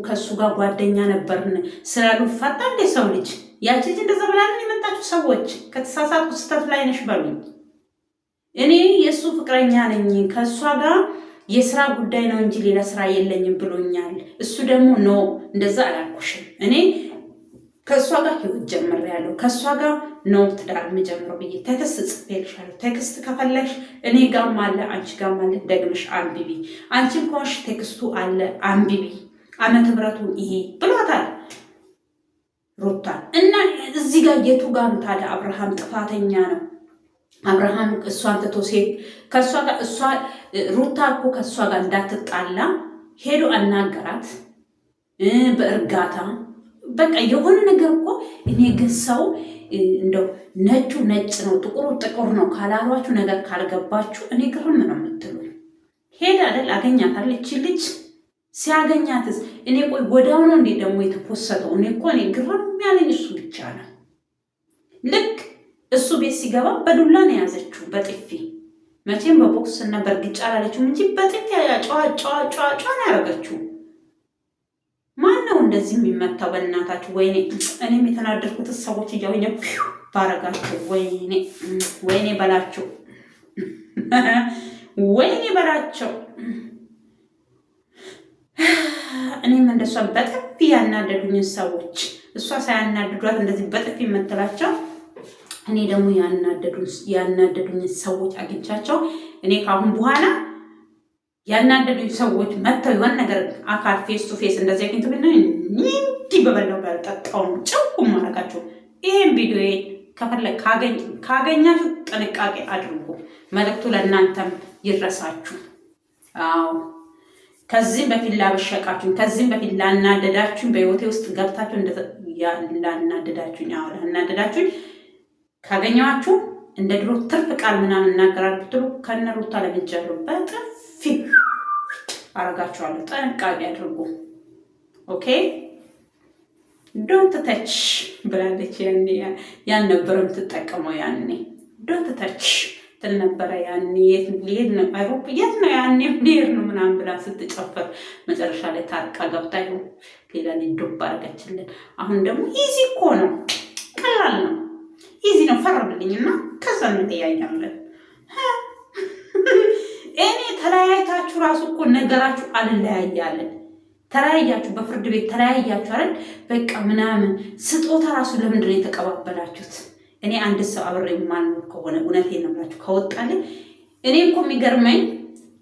ከሱ ጋር ጓደኛ ነበርን ስላሉ ፈጣ እንደ ሰው ልጅ ያቺ ልጅ እንደዛ ብላለን የመጣችው። ሰዎች ከተሳሳቱ ስህተት ላይ ነሽ በሉኝ። እኔ የእሱ ፍቅረኛ ነኝ ከእሷ ጋር የስራ ጉዳይ ነው እንጂ ሌላ ስራ የለኝም ብሎኛል። እሱ ደግሞ ኖ እንደዛ አላልኩሽም እኔ ከእሷ ጋር ህይወት ጀምሬያለሁ፣ ከእሷ ጋር ነው ትዳር የምጀምረው ብዬ ቴክስት ጽፌልሻለሁ። ቴክስት ከፈለሽ እኔ ጋርም አለ አንቺ ጋርም አለ፣ ደግመሽ አንብቢ። አንቺም ከሆንሽ ቴክስቱ አለ አንብቢ፣ ዓመተ ምሕረቱን ይሄ ብሏታል ሩታ። እና እዚህ ጋር የቱ ጋር ታዲያ አብርሃም ጥፋተኛ ነው? አብርሃም እሷን ትቶ ሴት ከእሷ ጋር ሩታ እኮ ከእሷ ጋር እንዳትጣላ ሄዶ አናገራት በእርጋታ በቃ የሆነ ነገር እኮ። እኔ ግን ሰው እንደው ነጩ ነጭ ነው ጥቁሩ ጥቁር ነው ካላሏችሁ ነገር ካልገባችሁ እኔ ግርም ነው የምትሉኝ። ሄድ አይደል አገኛታል እቺ ልጅ። ሲያገኛትስ እኔ ቆይ ወዲያው ነው እንዴ ደግሞ የተፖሰተው? እኔ ግርም ያለኝ እሱ ብቻ ነው። ልክ እሱ ቤት ሲገባ በዱላ ነው የያዘችው፣ በጥፊ መቼም በቦክስ እና በእርግጫ አላለችውም እንጂ በጥፊ ጫ ነው ያደረገችው። ማነው እንደዚህ የሚመታው? በእናታችሁ ወይኔ! እኔም የተናደድኩት ሰዎች እያወኘ ባረጋቸው። ወይኔ በላቸው፣ ወይኔ በላቸው። እኔም እንደሷ በጥፊ ያናደዱኝ ሰዎች እሷ ሳያናድዷት እንደዚህ በጥፊ የምትላቸው እኔ ደግሞ ያናደዱኝ ሰዎች አግኝቻቸው እኔ ካሁን በኋላ ያናደዱኝ ሰዎች መጥተው የሆነ ነገር አካል ፌስ ቱ ፌስ እንደዚህ አግኝቶ ግን እንዲህ በበላው ባልጠጣውም ጭው ማረጋቸው። ይሄን ቪዲዮ ካገኛችሁ ጥንቃቄ አድርጉ። መልእክቱ ለእናንተም ይድረሳችሁ። አዎ ከዚህም በፊት ላበሸቃችሁኝ፣ ከዚህም በፊት ላናደዳችሁኝ፣ በህይወቴ ውስጥ ገብታችሁ ላናደዳችሁኝ ካገኘኋችሁ እንደ ድሮ ትርፍ ቃል ምናምን እናገራለሁ ብትሉ ከነ ሩታ ለምጃለሁ በጥፊ አረጋችኋለሁ። ጥንቃቄ አድርጉ። ኦኬ ዶንት ተች ብላለች። ያን ነበር የምትጠቀመው ያኔ ዶንት ተች ትል ነበረ ያኔ። የት ነው አይሮፕ የት ነው ያኔ ሊሄድ ነው ምናምን ብላ ስትጨፍር መጨረሻ ላይ ታርቃ ገብታ ይሁን ሌላ ዱብ አረገችልን። አሁን ደግሞ ኢዚ እኮ ነው፣ ቀላል ነው፣ ኢዚ ነው። ፈረድልኝና ከዛ እንተያያለን። እኔ ተለያይታችሁ ራሱ እኮ ነገራችሁ አልለያያለን። ተለያያችሁ፣ በፍርድ ቤት ተለያያችሁ አይደል? በቃ ምናምን ስጦታ ራሱ ለምንድን ነው የተቀባበላችሁት? እኔ አንድ ሰው አብሬ የማልኖር ከሆነ እውነቴን ነው የምላችሁ ከወጣልን፣ እኔ እኮ የሚገርመኝ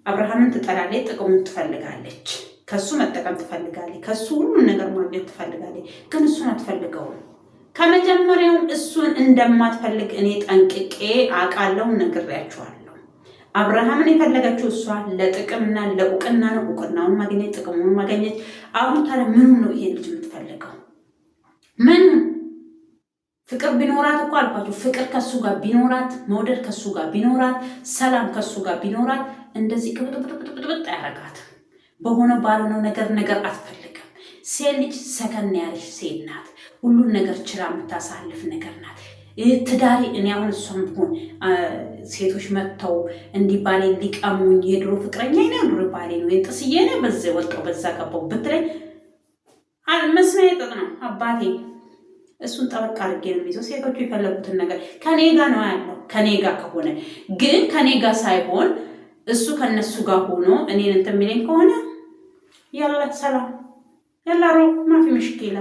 አብርሃምን ትጠላለች፣ ጥቅሙን ትፈልጋለች፣ ከሱ መጠቀም ትፈልጋለች፣ ከሱ ሁሉን ነገር ማግኘት ትፈልጋለች። ግን እሱን አትፈልገውም። ከመጀመሪያውም እሱን እንደማትፈልግ እኔ ጠንቅቄ አውቃለሁ፣ ነግሬያችኋለሁ። አብርሃምን የፈለገችው እሷ ለጥቅምና ለእውቅና ነው። እውቅናውን ማግኘት፣ ጥቅሙን ማግኘት። አሁን ታዲያ ምኑ ነው ይሄ ልጅ የምትፈልገው? ምን ፍቅር ቢኖራት እኮ አልኳችሁ፣ ፍቅር ከሱ ጋር ቢኖራት፣ መውደድ ከሱ ጋር ቢኖራት፣ ሰላም ከሱ ጋር ቢኖራት እንደዚህ ቅብጥብጥብጥብጥ አያረጋት። በሆነ ባልሆነው ነገር አትፈልግም። ሴት ልጅ ሰከን ያለች ሴት ናት። ሁሉን ነገር ችላ የምታሳልፍ ነገር ናት። ትዳሪ እኔ አሁን እሷም ቢሆን ሴቶች መጥተው እንዲህ ባሌ ሊቀሙኝ የድሮ ፍቅረኛ ይ ድሮ ባሌ ነው የጥስዬ ነው በዛ ወጣው በዛ ገባው ብትለኝ መስሚያ ጥጥ ነው አባቴ። እሱን ጠበቅ አድርጌ ነው የሚይዘው። ሴቶቹ የፈለጉትን ነገር ከኔ ጋር ነው ያለው። ከኔ ጋር ከሆነ ግን ከኔ ጋር ሳይሆን እሱ ከነሱ ጋር ሆኖ እኔን እንትን የሚለኝ ከሆነ ያላ ሰላም ያላ ሮ ማፊ ምሽኪላ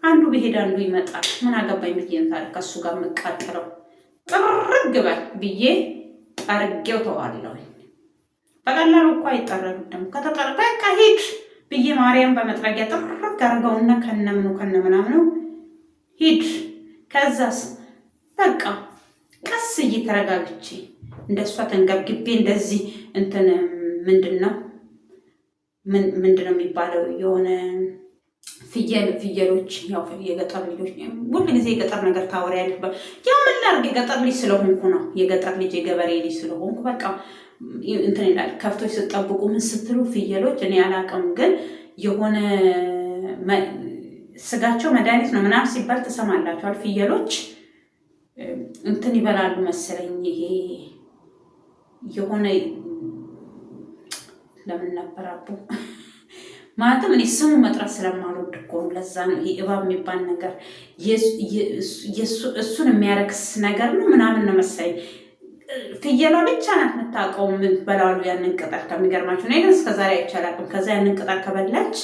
አንዱ ብሄድ አንዱ ይመጣል። ምን አገባኝ ብዬ ታሪክ ከሱ ጋር መቃጠለው ጥርግ በል ብዬ ጠርጌው ተዋለሁ። በቀላሉ እኮ አይጠረግም። ደግሞ ከተጠረገ በቃ ሂድ ብዬ ማርያም በመጥረጊያ ጥርግ አድርገውና ከነምናምኑ ሂድ። ከዛስ በቃ ቀስ እየተረጋግቼ እንደሷ ተንገብግቤ እንደዚህ እንትን ምንድነው የሚባለው የሆነ ፍየሎች ያው የገጠር ልጆች ሁሉ ጊዜ የገጠር ነገር ታወሪያለሽ። ያው ምን ላድርግ የገጠር ልጅ ስለሆንኩ ነው። የገጠር ልጅ የገበሬ ልጅ ስለሆንኩ በቃ እንትን ይላል። ከፍቶች ስትጠብቁ ምን ስትሉ ፍየሎች እኔ አላውቅም፣ ግን የሆነ ስጋቸው መድኃኒት ነው ምናምን ሲባል ትሰማላችኋል። ፍየሎች እንትን ይበላሉ መሰለኝ። ይሄ የሆነ ለምን ነበር አቦ ማለትም እኔ ስሙ መጥራት ስለማልወድ እኮ ለዛ ነው። ይሄ እባብ የሚባል ነገር እሱን የሚያረክስ ነገር ነው ምናምን ነው መሰለኝ። ፍየሏ ብቻ ናት የምታውቀው በላሉ ያንን ቅጠል። ከሚገርማችሁ እኔ ግን እስከዛሬ አይቻላቅም። ከዛ ያንን ቅጠል ከበላች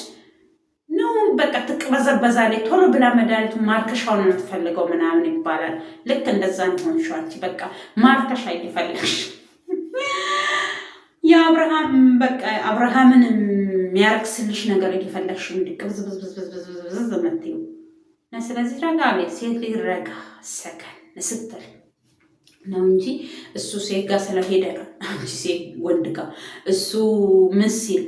ነው በቃ ትቅበዘበዛለች። ቶሎ ብላ መድኃኒቱን ማርከሻውን ነው የምትፈልገው ምናምን ይባላል። ልክ እንደዛ ሆን ሸዋች በቃ ማርከሻ እየፈለግሽ የአብርሃም በቃ አብርሃምን የሚያረክስልሽ ነገር እየፈለግሽ እንዲቅብዝብዝብዝብዝብዝ መትዩ እና ስለዚህ ረጋ ቤት ሴት ልጅ ረጋ ሰከን ስትል ነው እንጂ እሱ ሴት ጋር ስለሄደ አንቺ ሴት ወንድ ጋር እሱ ምን ሲል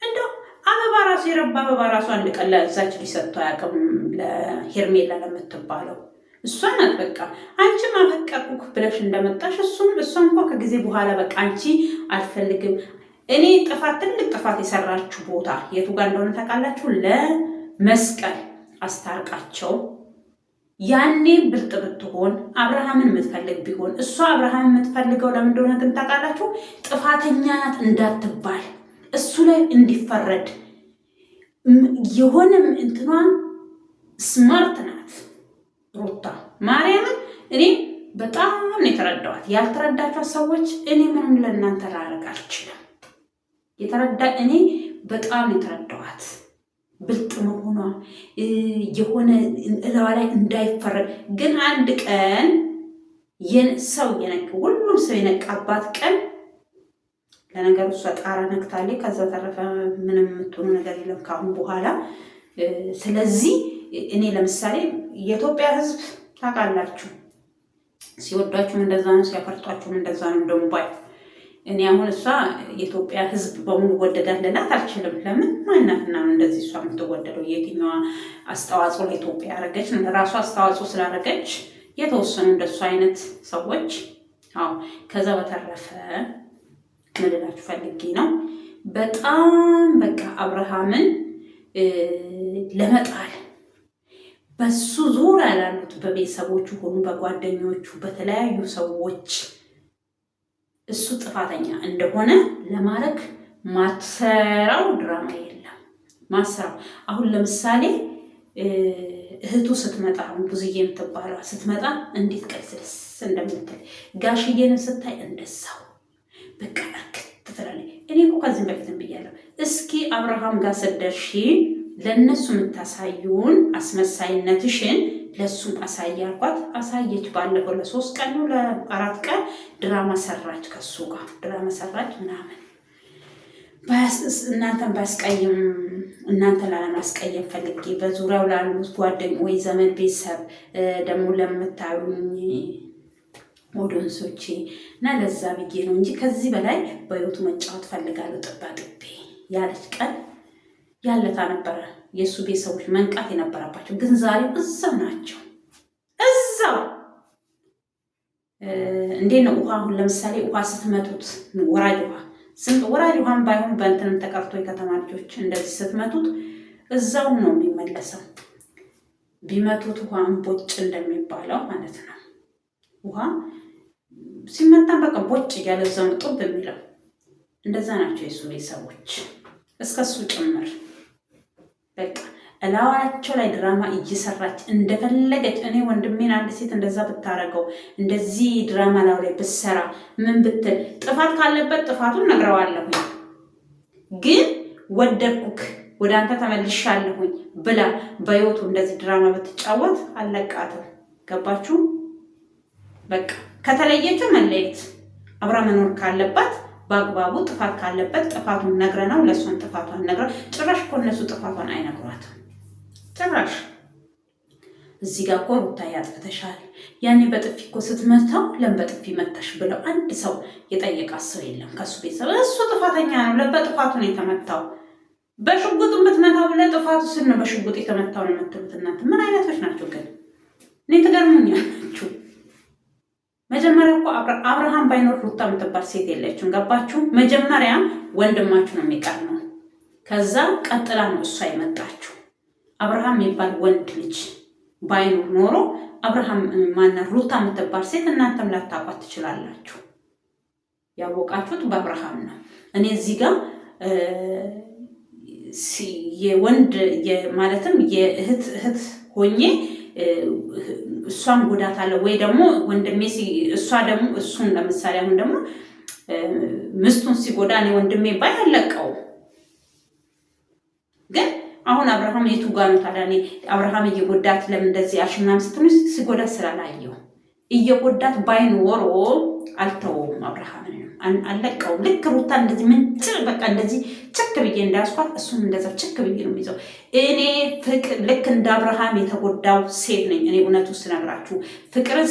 እንደው አበባ ራሱ የረባ አበባ ራሱ አንድ ቀን ለዛች ሊሰጥቶ አያውቅም። ለሄርሜላ ለምትባለው እሷ ናት በቃ አንቺ ማፈቀርኩ ብለሽ እንደመጣሽ እሷ እንኳን ከጊዜ በኋላ በቃ አንቺ አልፈልግም። እኔ ትልቅ ጥፋት የሰራችሁ ቦታ የቱ ጋር እንደሆነ ታውቃላችሁ? ለመስቀል አስታርቃቸው። ያኔ ብልጥ ብትሆን አብርሃምን የምትፈልግ ቢሆን እሷ አብርሃምን የምትፈልገው ለምን እንደሆነ ግን ታውቃላችሁ? ጥፋተኛ ናት እንዳትባል እሱ ላይ እንዲፈረድ የሆነ እንትኗ ስማርት ናት ሩታ ማርያምን። እኔ በጣም ነው የተረዳኋት። ያልተረዳቿት ሰዎች እኔ ምንም ለእናንተ ላደርግ አልችልም። እኔ በጣም ነው የተረዳኋት። ብልጥ መሆኗ የሆነ እላዋ ላይ እንዳይፈረድ ግን አንድ ቀን ሰው ሁሉም ሰው የነቃባት ቀን ለነገሩ እሷ ጣራ ነክታለች። ከዛ ተረፈ ምንም የምትሆኑ ነገር የለም ካሁን በኋላ። ስለዚህ እኔ ለምሳሌ የኢትዮጵያ ሕዝብ ታውቃላችሁ፣ ሲወዷችሁም እንደዛ ነው፣ ሲያፈርጧችሁም እንደዛ ነው። እንደሙባይ እኔ አሁን እሷ የኢትዮጵያ ሕዝብ በሙሉ ወደዳት ልላት አልችልም። ለምን ማናትና ነው እንደዚህ እሷ የምትወደደው? የትኛዋ አስተዋጽኦ ለኢትዮጵያ ያደረገች ነው? ለራሷ አስተዋጽኦ ስላደረገች የተወሰኑ እንደሱ አይነት ሰዎች። አዎ ከዛ በተረፈ ምልላችሁ ፈልጌ ነው በጣም በቃ አብርሃምን ለመጣል በሱ ዙሪያ ላሉት በቤተሰቦቹ ሆኑ በጓደኞቹ በተለያዩ ሰዎች እሱ ጥፋተኛ እንደሆነ ለማድረግ ማሰራው ድራማ የለም። ማሰራው አሁን ለምሳሌ እህቱ ስትመጣ አሁን ብዙዬ የምትባለዋ ስትመጣ እንዴት ቀልስልስ እንደምትል ጋሽዬን ስታይ እንደዛው በቃ እርክት ትላለች። እኔ እኮ ከዚህም በፊትም ብያለሁ፣ እስኪ አብርሃም ጋር ስትደርሺ ለእነሱ የምታሳዩን አስመሳይነትሽን ለእሱም አሳይ አልኳት። አሳየች። ባለፈው ለ3 ቀን ነው ለ4 ቀን ድራማ ሰራች፣ ከሱ ጋር ድራማ ሰራች ምናምን። እናንተን ባስቀይም እናንተ ላለማስቀየም ፈልጌ በዙሪያው ላሉት ጓደኞ ወይ ዘመድ ቤተሰብ ደግሞ ለምታዩኝ ኦዲየንሶቼ እና ለዛ ብዬ ነው እንጂ ከዚህ በላይ በህይወቱ መጫወት ፈልጋለሁ። ጥባጥቤ ያለች ቀን ያለታ ነበረ የእሱ ቤተሰቦች መንቃት የነበረባቸው፣ ግን ዛሬ እዛው ናቸው። እዛው እንዴት ነው ውሃ አሁን ለምሳሌ ውሃ ስትመቱት ወራጅ ውሃም ባይሆን በእንትንም ተቀርቶ የከተማ ልጆች እንደዚህ ስትመቱት እዛው ነው የሚመለሰው። ቢመቱት ውሃ እምቦጭ እንደሚባለው ማለት ነው። ውሃ ሲመታ በቃ ቦጭ እያለ እዛው ጡብ የሚለው እንደዛ ናቸው የእሱ ቤተሰቦች እስከሱ ጭምር። በቃ እላዋቸው ላይ ድራማ እየሰራች እንደፈለገች። እኔ ወንድሜን አንድ ሴት እንደዛ ብታረገው እንደዚህ ድራማ ላው ላይ ብትሰራ ምን ብትል ጥፋት ካለበት ጥፋቱን ነግረዋለሁኝ፣ ግን ወደድኩክ ወደ አንተ ተመልሻለሁኝ ብላ በህይወቱ እንደዚህ ድራማ ብትጫወት አለቃትም። ገባችሁ? በቃ ከተለየችው መለየት፣ አብራ መኖር ካለባት በአግባቡ ጥፋት ካለበት ጥፋቱን ነግረናው ለእሷን ጥፋቷን ነግረ ጭራሽ እኮ እነሱ ጥፋቷን አይነግሯትም። ጭራሽ እዚህ ጋር እኮ ሩታ ያጥፍተሻል፣ ያኔ በጥፊ እኮ ስትመታው ለምን በጥፊ መታሽ ብለው አንድ ሰው የጠየቃት ሰው የለም ከሱ ቤተሰብ። እሱ ጥፋተኛ ነው፣ በጥፋቱ ነው የተመታው። በሽጉጥ የምትመታው ብለህ ጥፋቱ ስል ነው በሽጉጥ የተመታው ነው የምትሉት እናንተ ምን አይነቶች ናቸው ግን? እኔ ትገርሙኛላችሁ። መጀመሪያ እኮ አብርሃም ባይኖር ሩታ የምትባል ሴት የለችም። ገባችሁ? መጀመሪያ ወንድማችሁ ነው የሚቀር ነው። ከዛ ቀጥላ ነው እሷ የመጣችሁ። አብርሃም የሚባል ወንድ ልጅ ባይኖር ኖሮ አብርሃም ሩታ የምትባል ሴት እናንተም ላታውቋት ትችላላችሁ። ያወቃችሁት በአብርሃም ነው። እኔ እዚህ ጋር የወንድ ማለትም የእህት ሆኜ እሷን ጉዳት አለ ወይ ደግሞ ወንድሜ እሷ ደግሞ እሱን ለምሳሌ አሁን ደግሞ ምስቱን ሲጎዳ እኔ ወንድሜ ባያለቀው። ግን አሁን አብርሃም የቱ ጋር ነው ታዲያ? እኔ አብርሃም እየጎዳት ለምን እንደዚህ አልሽ ምናምን ስትሉኝ ሲጎዳት ስላላየው እየጎዳት ባይኖር አልተወውም አብርሃምን አለቀውም። ልክ ሩታ እንደዚህ ምንጭ በቃ እንደዚህ ችክ ብዬ እንዳያስኳት እሱም እንደዛ ችክ ብዬ ነው የሚይዘው። እኔ ፍቅር ልክ እንደ አብርሃም የተጎዳው ሴት ነኝ። እኔ እውነቱ ስነግራችሁ ፍቅርን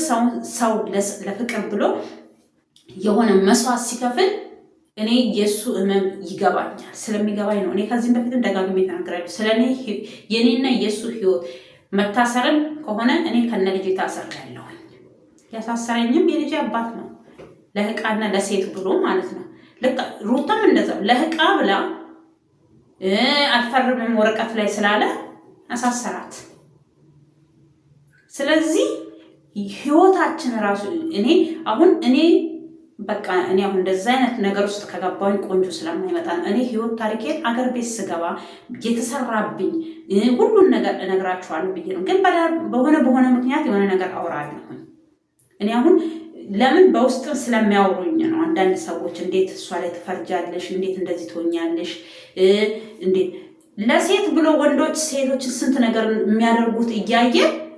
ሰው ለፍቅር ብሎ የሆነ መስዋዕት ሲከፍል እኔ የእሱ ህመም ይገባኛል። ስለሚገባኝ ነው። እኔ ከዚህም በፊትም ደጋግሜ ተናግራለሁ። ስለኔ የኔና የእሱ ህይወት መታሰርን ከሆነ እኔ ከነ ልጄ ታሰራለሁ። ያሳሰረኝም የልጄ አባት ነው። ለህቃና ለሴት ብሎ ማለት ነው። ልክ ሩታም እንደዛው ለህቃ ብላ አልፈርምም ወረቀት ላይ ስላለ አሳሰራት። ስለዚህ ህይወታችን ራሱ እኔ በቃ እኔ አሁን እንደዛ አይነት ነገር ውስጥ ከገባሁኝ ቆንጆ ስለማይመጣ ነው። እኔ ህይወት ታሪኬን አገር ቤት ስገባ የተሰራብኝ ሁሉን ነገር እነግራችኋለሁ ብዬ ነው። ግን በሆነ ምክንያት የሆነ ነገር አውራለሁኝ። እኔ አሁን ለምን በውስጥ ስለሚያወሩኝ ነው። አንዳንድ ሰዎች እንዴት እሷ ላይ ትፈርጃለሽ? እንዴት እንደዚህ ትሆኛለሽ? እንዴት ለሴት ብሎ ወንዶች ሴቶችን ስንት ነገር የሚያደርጉት እያየ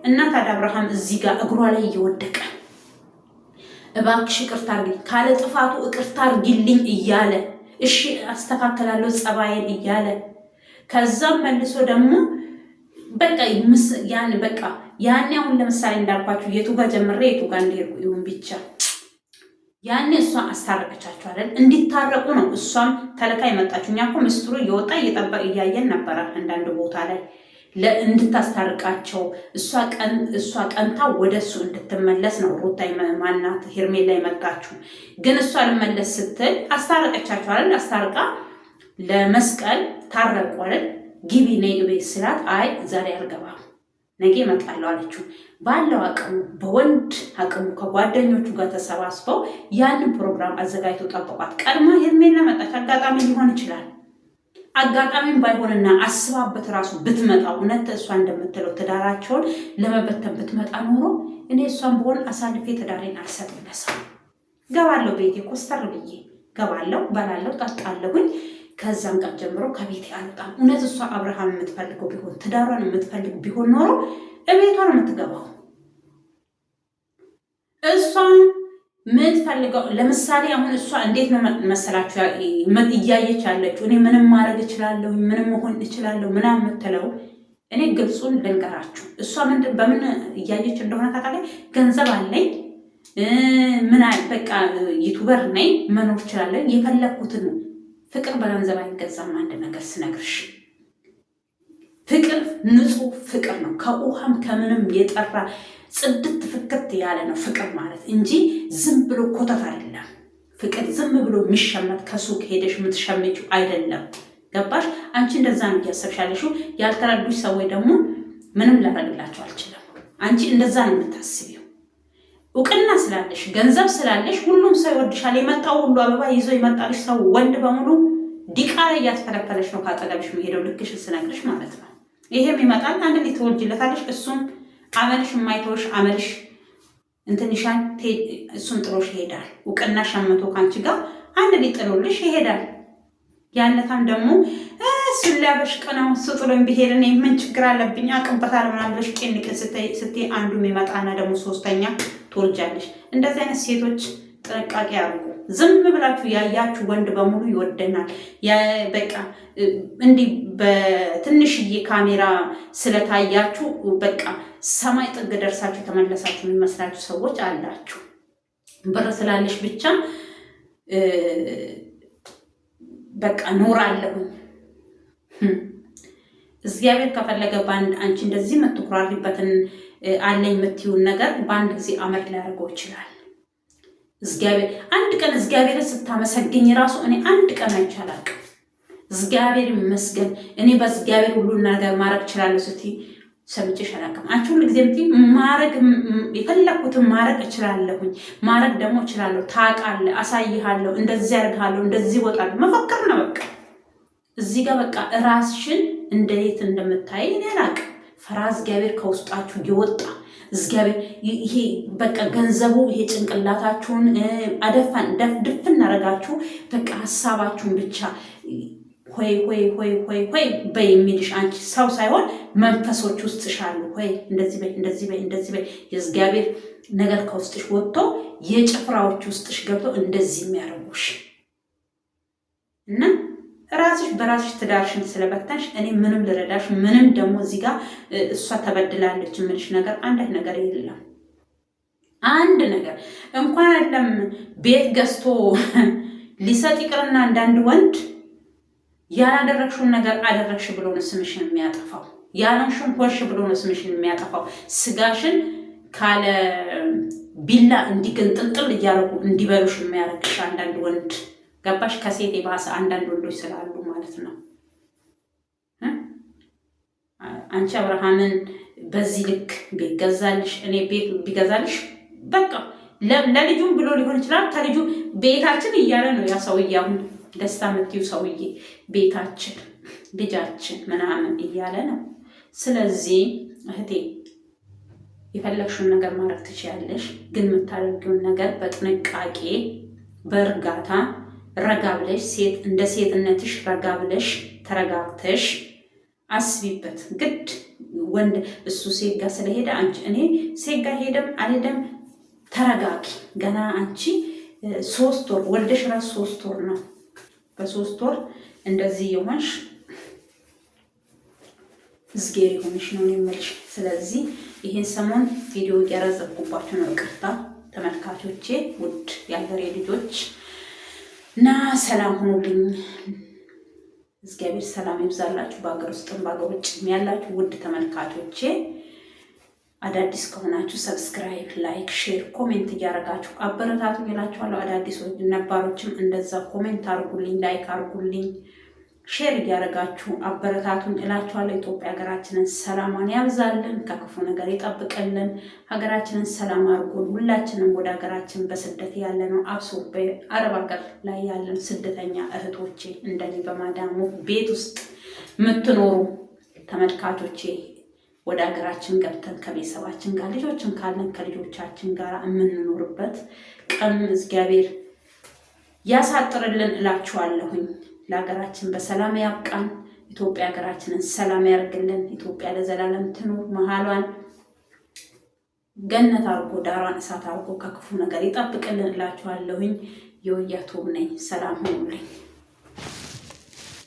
እናት አብርሃም እዚህ ጋር እግሯ ላይ እየወደቀ እባክሽ ይቅርታ አድርጊ ካለ ጥፋቱ ይቅርታ አድርጊልኝ እያለ እሺ አስተካክላለሁ ጸባዬን እያለ ከዛም መልሶ ደግሞ በቃ ያኔ አሁን ለምሳሌ እንዳልኳችሁ የቱ ጋር ጀምሬ የቱ ጋር እንደሄድኩ ይሁን ብቻ ያኔ እሷ አስታረቀቻቸው አይደል? እንዲታረቁ ነው እሷም ተለካ የመጣችው። እኛ እኮ ምስጢሩ እየወጣ እያየን ነበረ አንዳንድ ቦታ ላይ እንድታስታርቃቸው እሷ ቀንታ ወደ እሱ እንድትመለስ ነው ሩታ ማናት ሄርሜላ የመጣችው። ግን እሷ ልመለስ ስትል አስታረቀቻቸው አይደል? አስታርቃ ለመስቀል ታረቁ አይደል? ግቢ ነይ ቤት ስላት አይ ዛሬ አልገባም ነገ እመጣለሁ አለችው። ባለው አቅሙ በወንድ አቅሙ ከጓደኞቹ ጋር ተሰባስበው ያንን ፕሮግራም አዘጋጅቶ ጠበቋት። ቀድማ ሄርሜላ መጣች። አጋጣሚ ሊሆን ይችላል። አጋጣሚም ባይሆንና አስባበት ራሱ ብትመጣ እውነት እሷ እንደምትለው ትዳራቸውን ለመበተን ብትመጣ ኖሮ እኔ እሷን በሆን አሳልፌ ትዳሬን አልሰጥም ለሰው። ገባለሁ ቤቴ ኮስተር ብዬ ገባለሁ፣ በላለሁ፣ ጠጣለሁኝ። ከዛም ቀን ጀምሮ ከቤቴ አልወጣም። እውነት እሷ አብርሃም የምትፈልገው ቢሆን ትዳሯን የምትፈልግ ቢሆን ኖሮ እቤቷ ነው የምትገባው። እሷ የምትፈልገው ለምሳሌ አሁን እሷ እንዴት ነው መሰላችሁ እያየች ያለችው? እኔ ምንም ማድረግ እችላለሁ፣ ምንም መሆን እችላለሁ ምናምን የምትለው እኔ ግልጹን ልንገራችሁ። እሷ በምን እያየች እንደሆነ ታውቃለች። ገንዘብ አለኝ በቃ ዩቱበር ነኝ መኖር እችላለሁ የፈለግኩትን። ፍቅር በገንዘብ አይገዛም። አንድ ነገር ስነግርሽ ፍቅር ንጹህ ፍቅር ነው። ከውሃም ከምንም የጠራ ጽድት ፍክት ያለ ነው ፍቅር ማለት እንጂ ዝም ብሎ ኮተት አይደለም። ፍቅር ዝም ብሎ የሚሸመት ከሱቅ ሄደሽ የምትሸምጪው አይደለም። ገባሽ? አንቺ እንደዛ ነው እያሰብሻለሽው። ያልተረዱሽ ሰዎች ደግሞ ምንም ላደርግላቸው አልችልም። አንቺ እንደዛ ነው የምታስቢው። እውቅና ስላለሽ ገንዘብ ስላለሽ ሁሉም ሰው ይወድሻል። የመጣው ሁሉ አበባ ይዞ ይመጣልሽ ሰው ወንድ በሙሉ ዲቃላ እያስፈለፈለሽ ነው ካጠገብሽ የሚሄደው። ልክሽ ስነግርሽ ማለት ነው። ይሄም ይመጣል አንድ ላይ ትወልጅለታለሽ። እሱም አመልሽ የማይተውሽ አመልሽ እንትንሻን እሱም ጥሎሽ ይሄዳል። እውቅና ሸምቶ ካንቺ ጋር አንድ ላይ ጥሎልሽ ይሄዳል። ያነታም ደግሞ እሱን ሊያበሽቅ ነው እሱ ጥሎኝ ብሄድ እኔ ምን ችግር አለብኝ አቅበታለሁ ምናምን ብለሽ ቄንቅን ስትይ አንዱም ይመጣና ደግሞ ሶስተኛ ትወልጃለሽ። እንደዚህ አይነት ሴቶች ጥንቃቄ አድርጉ። ዝም ብላችሁ ያያችሁ ወንድ በሙሉ ይወደናል። በቃ እንዲህ በትንሽዬ ካሜራ ስለታያችሁ በቃ ሰማይ ጥግ ደርሳችሁ ተመለሳችሁ የሚመስላችሁ ሰዎች አላችሁ። ብር ስላለሽ ብቻ በቃ ኖራለሁ። እግዚአብሔር ከፈለገ በአንድ አንቺ እንደዚህ የምትኩራሪበትን አለኝ የምትይውን ነገር በአንድ ጊዜ አመድ ሊያደርገው ይችላል። እግዚአብሔር አንድ ቀን እግዚአብሔርን ስታመሰግኝ ራሱ እኔ አንድ ቀን አይቻላል። እግዚአብሔር ይመስገን እኔ በእግዚአብሔር ሁሉን ነገር ማድረግ እችላለሁ ስትይ ሰምቼሽ አላውቅም። አንቺ ሁሉ ጊዜ የምትይ ማድረግ የፈለኩትን ማድረግ እችላለሁኝ፣ ማድረግ ደግሞ እችላለሁ፣ ታውቃለህ፣ አሳይሃለሁ፣ እንደዚህ አድርግሃለሁ፣ እንደዚህ እወጣለሁ። መፈክር ነው በቃ። እዚህ ጋር በቃ ራስሽን እንዴት እንደምታይ እኔ አላውቅም። ፈራ እግዚአብሔር ከውስጣችሁ የወጣ እግዚአብሔር ይሄ በቃ ገንዘቡ ይሄ ጭንቅላታችሁን አደፋን ድፍን አረጋችሁ። በቃ ሀሳባችሁን ብቻ ሆይ ሆይ ሆይ ሆይ ሆይ በይ የሚልሽ አንቺ ሰው ሳይሆን መንፈሶች ውስጥሽ አሉ። ሆይ እንደዚህ በይ እንደዚህ በይ እንደዚህ በይ። የእግዚአብሔር ነገር ከውስጥሽ ወጥቶ የጭፍራዎች ውስጥሽ ገብቶ እንደዚህ የሚያደርጉሽ እና ራስሽ በራስሽ ትዳርሽን ስለበታሽ እኔ ምንም ልረዳሽ ምንም ደግሞ እዚህ ጋር እሷ ተበድላለች የምልሽ ነገር አንድ ነገር የለም። አንድ ነገር እንኳን አይደለም ቤት ገዝቶ ሊሰጥ ይቅርና አንዳንድ ወንድ ያላደረግሽውን ነገር አደረግሽ ብሎ ነው ስምሽን የሚያጠፋው። ያላንሽን ሆንሽ ብሎ ነው ስምሽን የሚያጠፋው። ስጋሽን ካለ ቢላ እንዲገንጥልጥል እያደረጉ እንዲበሉሽ የሚያደርግሽ አንዳንድ ወንድ ገባሽ? ከሴት የባሰ አንዳንድ ወንዶች ስላሉ ማለት ነው። አንቺ አብርሃምን በዚህ ልክ ቤት ገዛልሽ፣ እኔ ቤት ቢገዛልሽ በቃ ለልጁም ብሎ ሊሆን ይችላል። ከልጁ ቤታችን እያለ ነው ያ ሰውዬ። አሁን ደስታ የምትይው ሰውዬ ቤታችን፣ ልጃችን ምናምን እያለ ነው። ስለዚህ እህቴ የፈለግሽውን ነገር ማድረግ ትችያለሽ፣ ግን የምታደርጊውን ነገር በጥንቃቄ በእርጋታ ረጋ ብለሽ እንደ ሴትነትሽ ረጋ ብለሽ ተረጋግተሽ አስቢበት። ግድ ወንድ እሱ ሴት ጋር ስለሄደ አንቺ እኔ ሴት ጋር ሄደም አልሄደም ተረጋጊ። ገና አንቺ 3 ወር ወልደሽ ራስ 3 ወር ነው። በ3 ወር እንደዚህ የሆንሽ እዝጌር የሆንሽ ነው የምልሽ። ስለዚህ ይሄን ሰሞን ቪዲዮ እያረዘብኩባችሁ ነው፣ ይቅርታ ተመልካቾቼ፣ ውድ የሀገሬ ልጆች እና ሰላም ሁኑልኝ። እግዚአብሔር ሰላም ይብዛላችሁ፣ በሀገር ውስጥም በሀገር ውጭም ያላችሁ ውድ ተመልካቾቼ። አዳዲስ ከሆናችሁ ሰብስክራይብ፣ ላይክ፣ ሼር፣ ኮሜንት እያደረጋችሁ አበረታቱ ይላችኋለሁ። አዳዲሶች ነባሮችም እንደዛ ኮሜንት አርጉልኝ፣ ላይክ አርጉልኝ፣ ሼር እያደረጋችሁ አበረታቱን እላችኋለሁ። ኢትዮጵያ ሀገራችንን ሰላሟን ያብዛልን፣ ከክፉ ነገር ይጠብቅልን። ሀገራችንን ሰላም አርጉን። ሁላችንም ወደ ሀገራችን በስደት ያለ ነው፣ አብሶ በአረብ ሀገር ላይ ያለን ስደተኛ እህቶቼ፣ እንደኔ በማዳሙ ቤት ውስጥ የምትኖሩ ተመልካቾቼ ወደ ሀገራችን ገብተን ከቤተሰባችን ጋር ልጆችን ካለን ከልጆቻችን ጋር የምንኖርበት ቀን እግዚአብሔር ያሳጥርልን እላችኋለሁኝ። ለሀገራችን በሰላም ያብቃን። ኢትዮጵያ ሀገራችንን ሰላም ያርግልን። ኢትዮጵያ ለዘላለም ትኑር። መሀሏን ገነት አርጎ ዳሯን እሳት አርጎ ከክፉ ነገር ይጠብቅልን እላችኋለሁኝ። የወያቶብ ነኝ። ሰላም ሁኑልኝ።